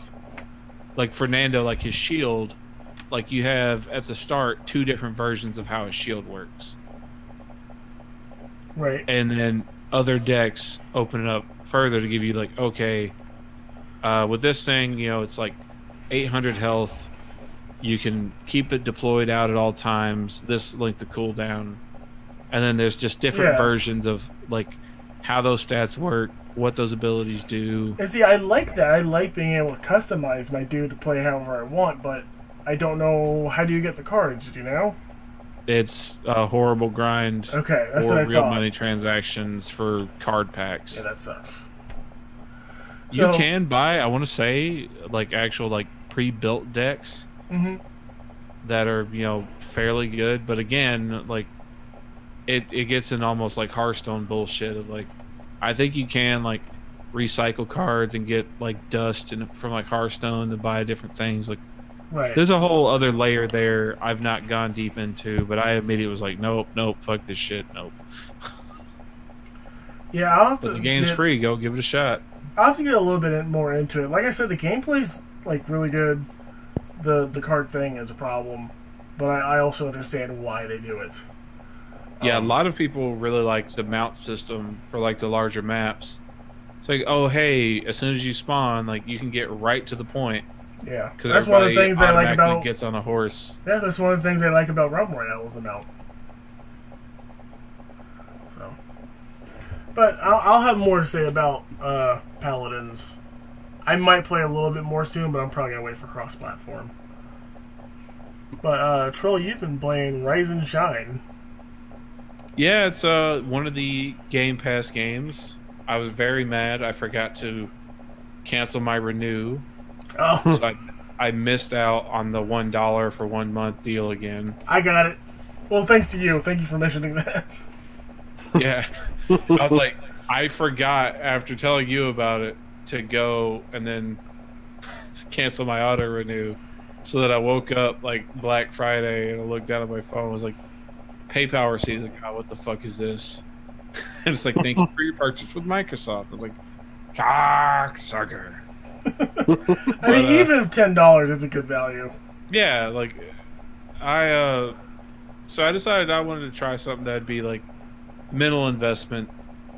Fernando, like his shield, like you have at the start 2 different versions of how his shield works. Right. And then other decks open it up further to give you like, okay, with this thing, you know, it's like 800 health. You can keep it deployed out at all times, this length of cooldown. And then there's just different versions of like how those stats work, what those abilities do. And see, I like that. I like being able to customize my dude to play however I want, but I don't know, how do you get the cards, do you know? It's a horrible grind. Okay, that's or what I real thought. money transactions for card packs. Yeah, that sucks. You can buy, I want to say, like actual like pre-built decks that are, you know, fairly good, but again, like it gets in almost like Hearthstone bullshit of like, I think you can like recycle cards and get like dust from like Hearthstone to buy different things. Like, there's a whole other layer there I've not gone deep into, but I immediately was like, nope, fuck this shit, nope. Yeah, I'll have but the game's free, go give it a shot. I'll have to get a little bit more into it. Like I said, the gameplay's like really good. The card thing is a problem, but I also understand why they do it. Yeah, a lot of people really like the mount system for like the larger maps. It's like, oh hey, as soon as you spawn, like you can get right to the point. Yeah, because that's one of the things I like about. Gets on a horse. Yeah, that's one of the things I like about Realm Royale is the mount. So, but I'll have more to say about Paladins. I might play a little bit more soon, but I'm probably gonna wait for cross-platform. But Troll, you've been playing Rise and Shine. Yeah, it's one of the Game Pass games. I was very mad. I forgot to cancel my renew. Oh. So I missed out on the $1 for 1 month deal again. I got it. Well, thanks to you. Thank you for mentioning that. Yeah. I was like, I forgot after telling you about it to go and then cancel my auto renew, so that I woke up like Black Friday and I looked down at my phone and was like, PayPal receipt. Like, oh, what the fuck is this? And it's like, thank you for your purchase with Microsoft. I was like, cocksucker. I mean, even $10 is a good value. Yeah, like so I decided I wanted to try something that'd be like minimal investment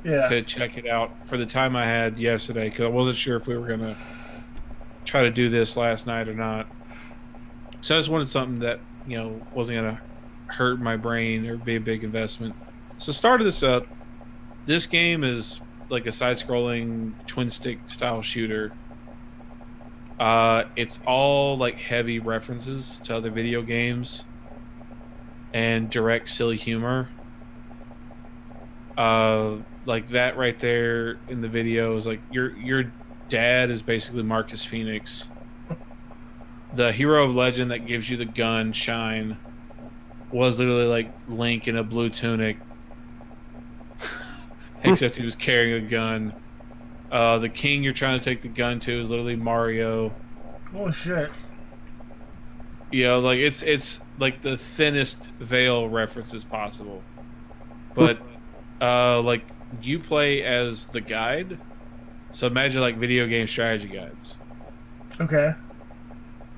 to check it out for the time I had yesterday, because I wasn't sure if we were gonna try to do this last night or not. So I just wanted something that, you know, wasn't gonna hurt my brain or be a big investment. So started this up. This game is like a side-scrolling twin-stick style shooter. It's all like heavy references to other video games and direct silly humor. Like that right there in the video is like your dad is basically Marcus Phoenix, the hero of legend that gives you the gun Shine. Was literally like Link in a blue tunic, except he was carrying a gun. The king you're trying to take the gun to is literally Mario. Oh shit! You know, like it's like the thinnest veil references possible. But like you play as the guide, so imagine like video game strategy guides. Okay.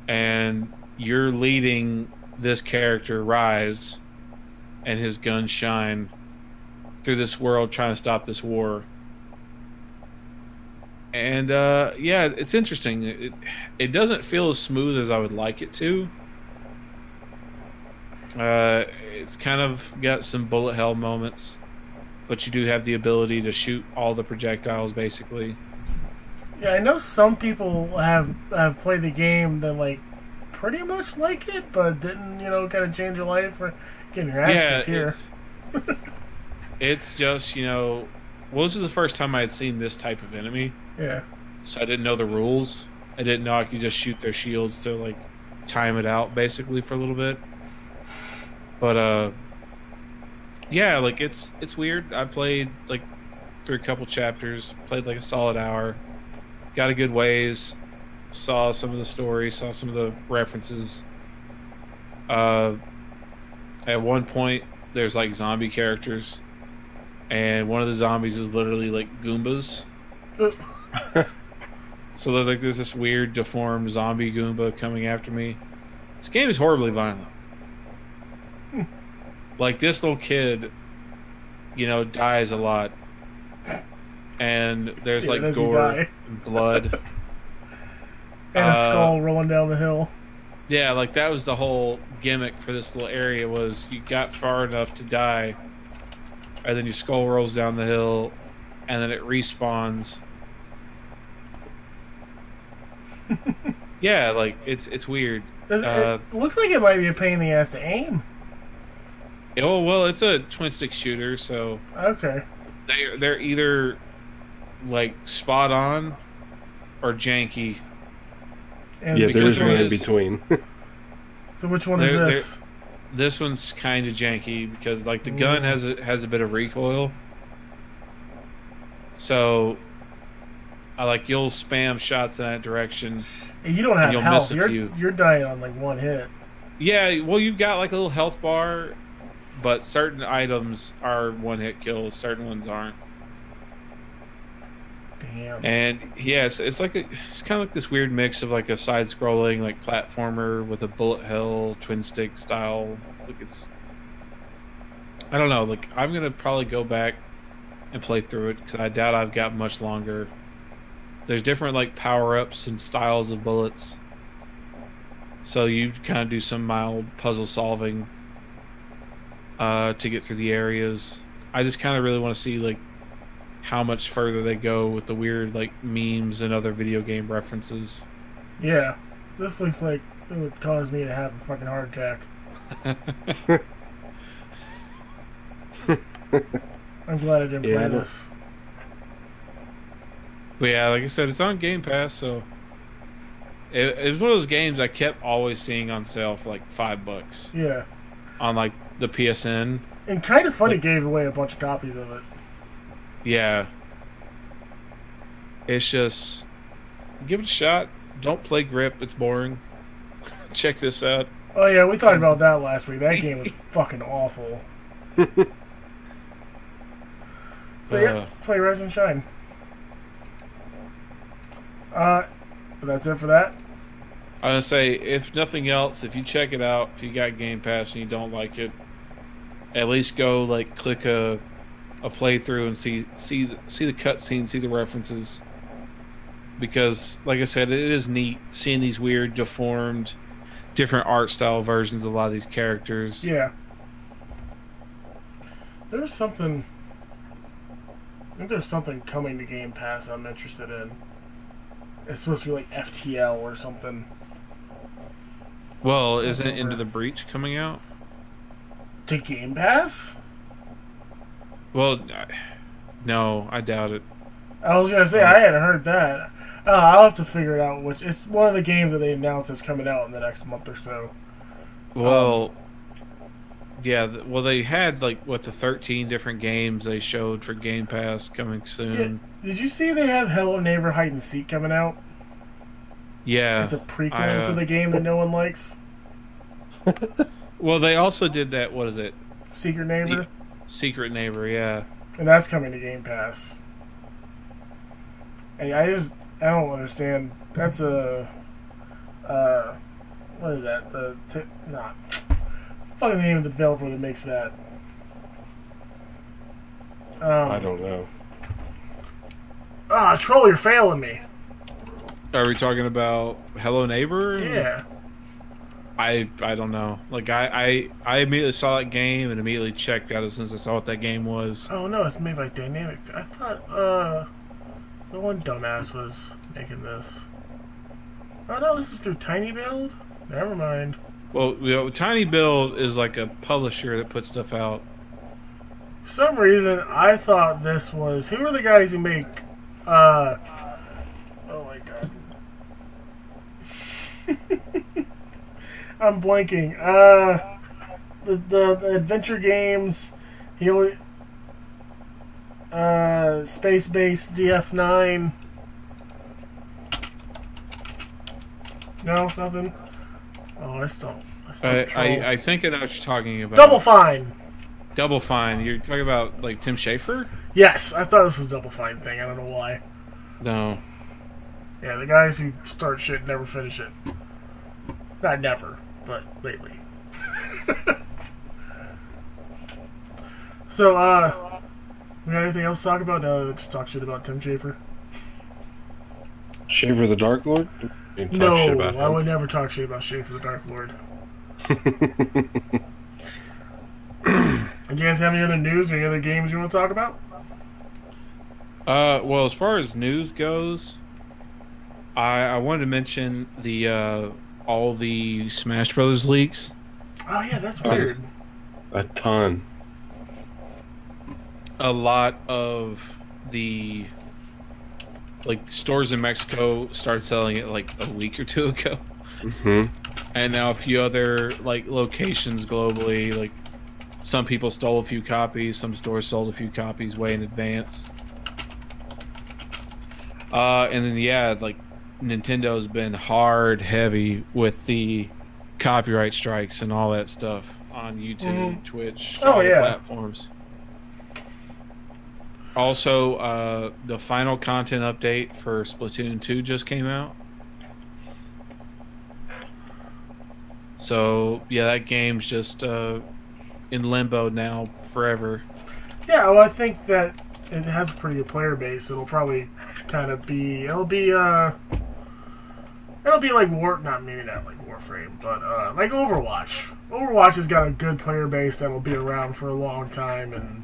And you're leading this character Rise and his guns shine through this world trying to stop this war. And yeah, it's interesting. It doesn't feel as smooth as I would like it to. It's kind of got some bullet hell moments, but you do have the ability to shoot all the projectiles basically. Yeah, I know some people have played the game that like pretty much like it, but didn't, you know, kind of change your life or getting your ass kicked here. It's just, you know, well, this was the first time I had seen this type of enemy. Yeah. So I didn't know the rules. I didn't know I could just shoot their shields to like time it out basically for a little bit. But yeah, like it's weird. I played like through a couple chapters, played like a solid hour, got a good ways, saw some of the story, saw some of the references. At one point there's like zombie characters, and one of the zombies is literally like Goombas. So like there's this weird deformed zombie Goomba coming after me. This game is horribly violent. Like this little kid, you know, dies a lot, and there's like gore and blood and a skull rolling down the hill. Yeah, like that was the whole gimmick for this little area, was you got far enough to die, and then your skull rolls down the hill, and then it respawns. Yeah, like it's weird. It looks like it might be a pain in the ass to aim. Oh well, it's a twin stick shooter, so okay. They're either like spot on or janky. And yeah, there's one in between. So which one is this? This one's kind of janky because like the gun has a bit of recoil. So you'll spam shots in that direction. And you don't have health. You're dying on like one hit. Yeah, well you've got like a little health bar, but certain items are one hit kills, certain ones aren't. Damn. And yes, it's kind of like this weird mix of like a side scrolling like platformer with a bullet hell twin stick style. Like I don't know, like I'm gonna probably go back and play through it because I doubt I've got much longer. There's different like power-ups and styles of bullets, so you kind of do some mild puzzle solving to get through the areas. I just kind of really want to see like how much further they go with the weird like memes and other video game references. Yeah, this looks like it would cause me to have a fucking heart attack. I'm glad I didn't play this. But yeah, like I said, it's on Game Pass, so it was one of those games I kept always seeing on sale for like $5. Yeah. On like the PSN. And Kind of Funny gave away a bunch of copies of it. Yeah. It's just, give it a shot. Don't play Grip, it's boring. Check this out. Oh yeah, we talked about that last week. That game was fucking awful. So yeah, play Rise and Shine. That's it for that. I was gonna say, if nothing else, if you check it out, if you got Game Pass and you don't like it, at least go like click a playthrough and see the cutscene, see the references. Because, like I said, it is neat seeing these weird, deformed, different art style versions of a lot of these characters. Yeah. I think there's something coming to Game Pass I'm interested in. It's supposed to be like FTL or something. Well, isn't Into the Breach coming out? To Game Pass? Well, no, I doubt it. I was going to say, I hadn't heard that. I'll have to figure it out. It's one of the games that they announced is coming out in the next month or so. Well, yeah, well, they had, like, the 13 different games they showed for Game Pass coming soon. Yeah. Did you see they have Hello Neighbor Hide and Seek coming out? Yeah. It's a prequel to the game that no one likes. Well, they also did that, what is it? Secret Neighbor? Secret Neighbor, yeah. And that's coming to Game Pass. And I don't understand. That's a... what is that? Fucking the name of the developer that makes that. I don't know. Troll, you're failing me. Are we talking about Hello Neighbor? Yeah. I don't know. Like I immediately saw that game and immediately checked out as soon as I saw what that game was. Oh no, it's made by Dynamic. I thought the one dumbass was making this. Oh no, this is through Tiny Build? Never mind. Well, you know, Tiny Build is like a publisher that puts stuff out. For some reason, I thought this was... Who are the guys who make... oh my god. I'm blanking. The adventure games... Space Base DF9... No, nothing. Oh, I still I think I know what you're talking about. Double Fine. Double Fine. You're talking about like Tim Schafer? Yes, I thought this was a Double Fine thing. I don't know why. No. Yeah, the guys who start shit and never finish it. Not never, but lately. So, we got anything else to talk about? No, just talk shit about Tim Schafer. Schafer the Dark Lord? No, I would never talk shit about Schafer the Dark Lord. Do you guys have any other news or any other games you want to talk about? Well, as far as news goes, I wanted to mention the all the Smash Brothers leaks. Oh yeah, that's weird. A ton. A lot of the stores in Mexico started selling it like a week or two ago. Mm-hmm. And now a few other locations globally, like some people stole a few copies, some stores sold a few copies way in advance. And then yeah, Nintendo's been heavy with the copyright strikes and all that stuff on YouTube, Twitch, all the platforms. Also, the final content update for Splatoon 2 just came out. So, yeah, that game's just in limbo now forever. Yeah, well, I think that it has a pretty good player base. It'll probably kind of be... It'll be like not like Warframe, but like Overwatch. Overwatch has got a good player base that'll be around for a long time, and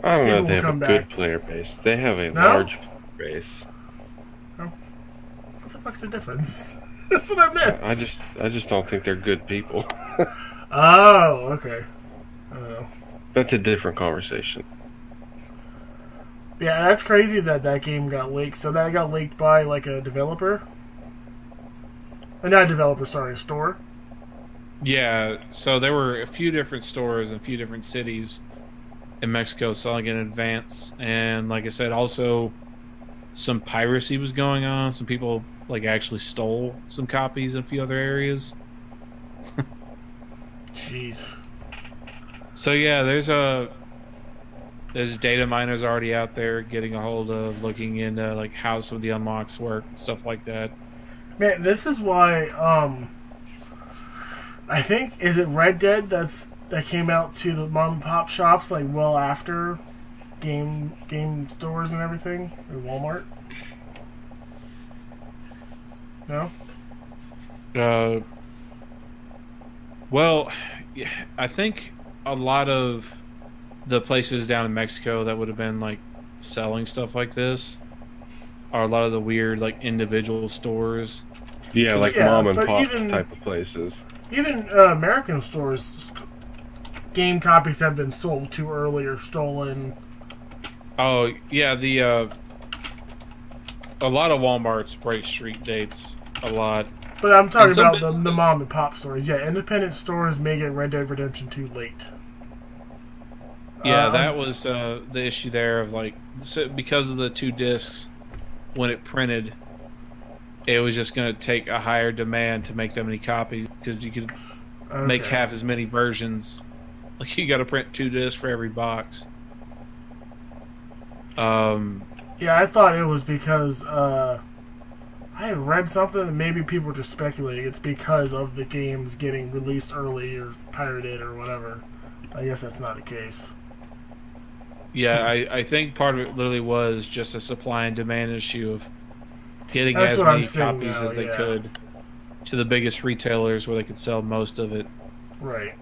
I don't know if they have a good player base. They have a large player base. Oh. What the fuck's the difference? That's what I meant. I just don't think they're good people. Oh, okay. I don't know. That's a different conversation. Yeah, that's crazy that game got leaked. So that got leaked by like a developer? Or not a developer, sorry, a store? Yeah, so there were a few different stores in a few different cities in Mexico selling in advance, and like I said, also some piracy was going on. Some people actually stole some copies in a few other areas. Jeez. So yeah, there's data miners already out there getting a hold of, looking into how some of the unlocks work and stuff like that. Man, this is why I think, is it Red Dead that came out to the mom and pop shops well after game stores and everything, or Walmart? No? Well, yeah, I think a lot of the places down in Mexico that would have been selling stuff like this are a lot of the weird individual stores. Yeah, mom and pop type of places. Even American stores, game copies have been sold too early or stolen. Oh yeah, a lot of Walmarts break street dates a lot. But I'm talking about the mom and pop stores. Yeah, independent stores may get Red Dead Redemption 2 late. Yeah, that was the issue there of because of the 2 discs, when it printed, it was just going to take a higher demand to make that many copies, because you could make half as many versions. You got to print 2 discs for every box. Yeah, I thought it was because I had read something and maybe people were just speculating it's because of the games getting released early or pirated or whatever. I guess that's not the case. Yeah, I think part of it literally was just a supply and demand issue of getting That's as what many I'm saying copies now, as they yeah. could to the biggest retailers where they could sell most of it. Right.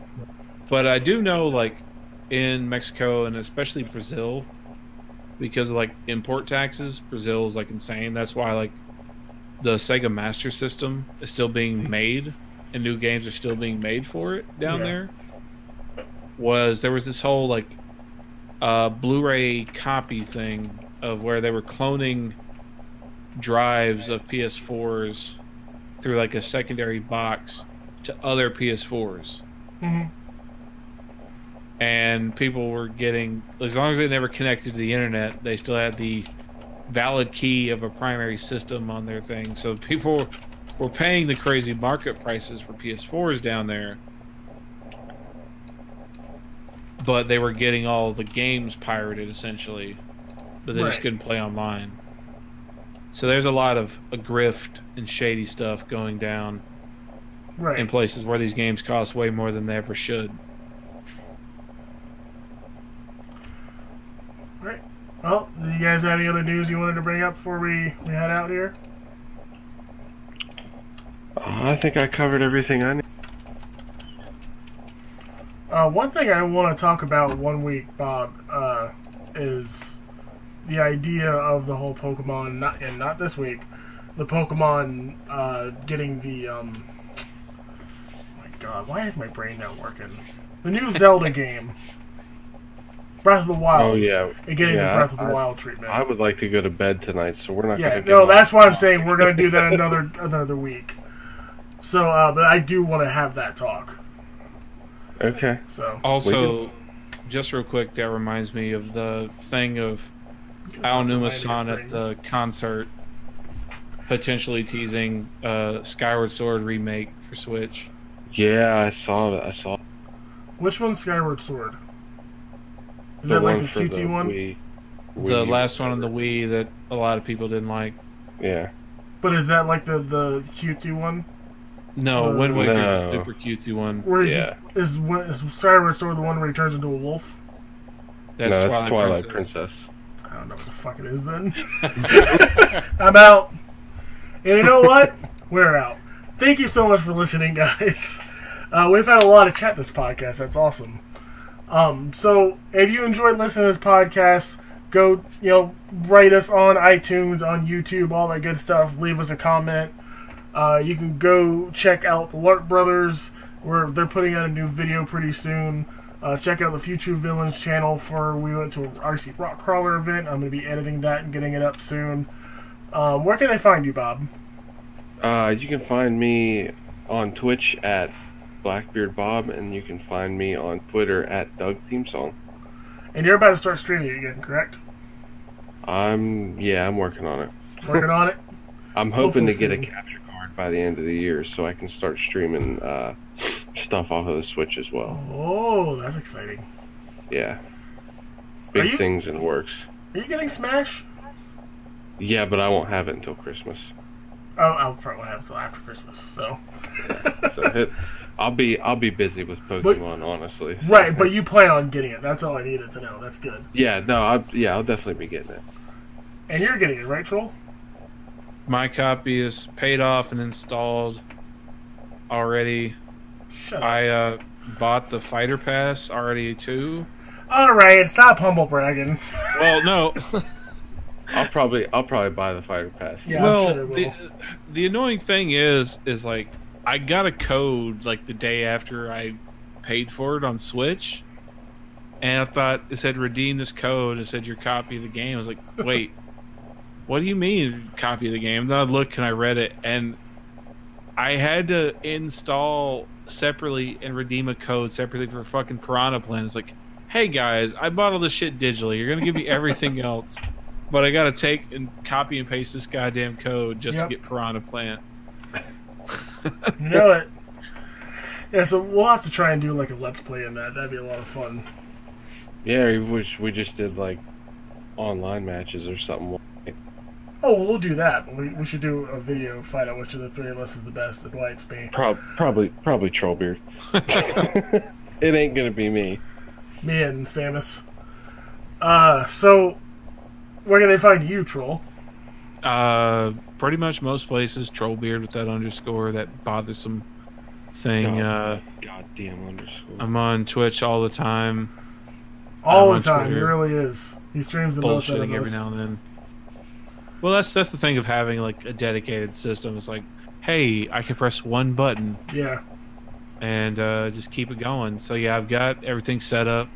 But I do know, like, in Mexico and especially Brazil, because of, like, import taxes, Brazil is, like, insane. That's why, like, the Sega Master System is still being made and new games are still being made for it down there. There was this whole, like, Blu-ray copy thing of where they were cloning drives of PS4s through, like, a secondary box to other PS4s. Mm-hmm. And people were getting, as long as they never connected to the internet, they still had the valid key of a primary system on their thing. So people were paying the crazy market prices for PS4s down there, but they were getting all the games pirated essentially, but they just couldn't play online. So there's a lot of a grift and shady stuff going down in places where these games cost way more than they ever should. Right. Well, do you guys have any other news you wanted to bring up before we head out here? I think I covered everything I need. One thing I want to talk about 1 week, Bob, is the idea of the whole Pokemon, not this week, the Pokemon getting the, oh my god, why is my brain not working? The new Zelda game. Breath of the Wild. Oh, yeah. And getting the Breath of the Wild treatment. I would like to go to bed tonight, so we're not going to no, that's why I'm saying we're going to do that another week. So, but I do want to have that talk. Okay. So also, just real quick, that reminds me of the thing of Aonuma-san at the concert potentially teasing Skyward Sword remake for Switch. Yeah, I saw that. Which one's Skyward Sword? Is that like the QT one? The last one on the Wii that a lot of people didn't like. Yeah. But is that like the QT one? No, Wind Waker's the super QT one. Where is Skyward Sword the one where he turns into a wolf? That's Twilight Princess. I don't know what the fuck it is then. I'm out. And you know what? We're out. Thank you so much for listening, guys. We've had a lot of chat this podcast. That's awesome. So if you enjoyed listening to this podcast, go, write us on iTunes, on YouTube, all that good stuff. Leave us a comment. You can go check out the Larp Brothers, where they're putting out a new video pretty soon. Check out the FewTrueVillains channel we went to an RC Rock Crawler event. I'm going to be editing that and getting it up soon. Where can they find you, Bob? You can find me on Twitch at BlackbeardBob, and you can find me on Twitter at DougThemeSong. And you're about to start streaming again, correct? I'm working on it. Working on it? I'm hoping to get a capture card by the end of the year so I can start streaming stuff off of the Switch as well. Oh, that's exciting. Yeah. Big things in the works. Are you getting Smash? Yeah, but I won't have it until Christmas. Oh, I'll probably have it until after Christmas, so... So I'll be busy with Pokemon, honestly. So. Right, but you plan on getting it. That's all I needed to know. That's good. Yeah, no, I'll definitely be getting it. And you're getting it, right, Troll? My copy is paid off and installed already. Shut up. I bought the Fighter Pass already too. Alright, stop humble bragging. Well, no. I'll probably buy the Fighter Pass. Yeah, well, I'm sure the annoying thing is like I got a code like the day after I paid for it on Switch, and I thought it said redeem this code. It said your copy of the game. I was like, wait. What do you mean, copy of the game? Then I looked and I read it, and I had to install separately and redeem a code separately for a fucking Piranha Plant. It's like, hey guys, I bought all this shit digitally. You're gonna give me everything else, but I gotta take and copy and paste this goddamn code just to get Piranha Plant. You know it. Yeah, so we'll have to try and do like a Let's Play in that. That'd be a lot of fun. Yeah, we just did like online matches or something. Oh, we'll do that. We should do a video, find out which of the three of us is the best and why it's me. Probably TrollBeard. It ain't gonna be me. Me and Samus. So where can they find you, Troll? Pretty much most places. TrollBeard with that underscore, that bothersome thing. Goddamn underscore. I'm on Twitch all the time. All the time, Twitter, he really is. He streams the most out of bullshitting every now and then. Well, that's the thing of having like a dedicated system. It's like, hey, I can press one button. Yeah. And just keep it going. So yeah, I've got everything set up.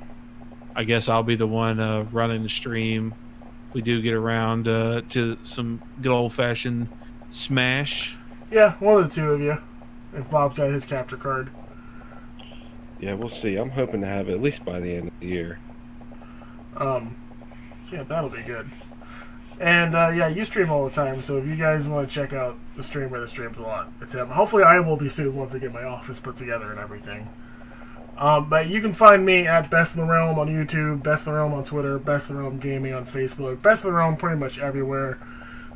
I guess I'll be the one running the stream if we do get around to some good old-fashioned Smash. Yeah, one of the two of you. If Bob's got his capture card. Yeah, we'll see. I'm hoping to have it at least by the end of the year. Yeah, that'll be good. And, yeah, you stream all the time, so if you guys want to check out the streamer that streams a lot, it's him. Hopefully I will be soon once I get my office put together and everything. But you can find me at BestintheRealm on YouTube, BestintheRealm on Twitter, BestintheRealm Gaming on Facebook, BestintheRealm pretty much everywhere.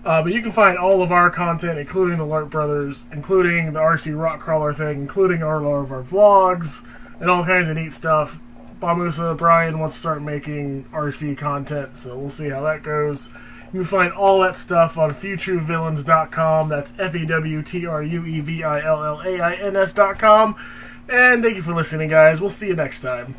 But you can find all of our content, including the Larp Brothers, including the RC Rock Crawler thing, including all of our vlogs, and all kinds of neat stuff. Bamusa Brian wants to start making RC content, so we'll see how that goes. You can find all that stuff on FewTrueVillains.com. That's FewTrueVillains.com. And thank you for listening, guys. We'll see you next time.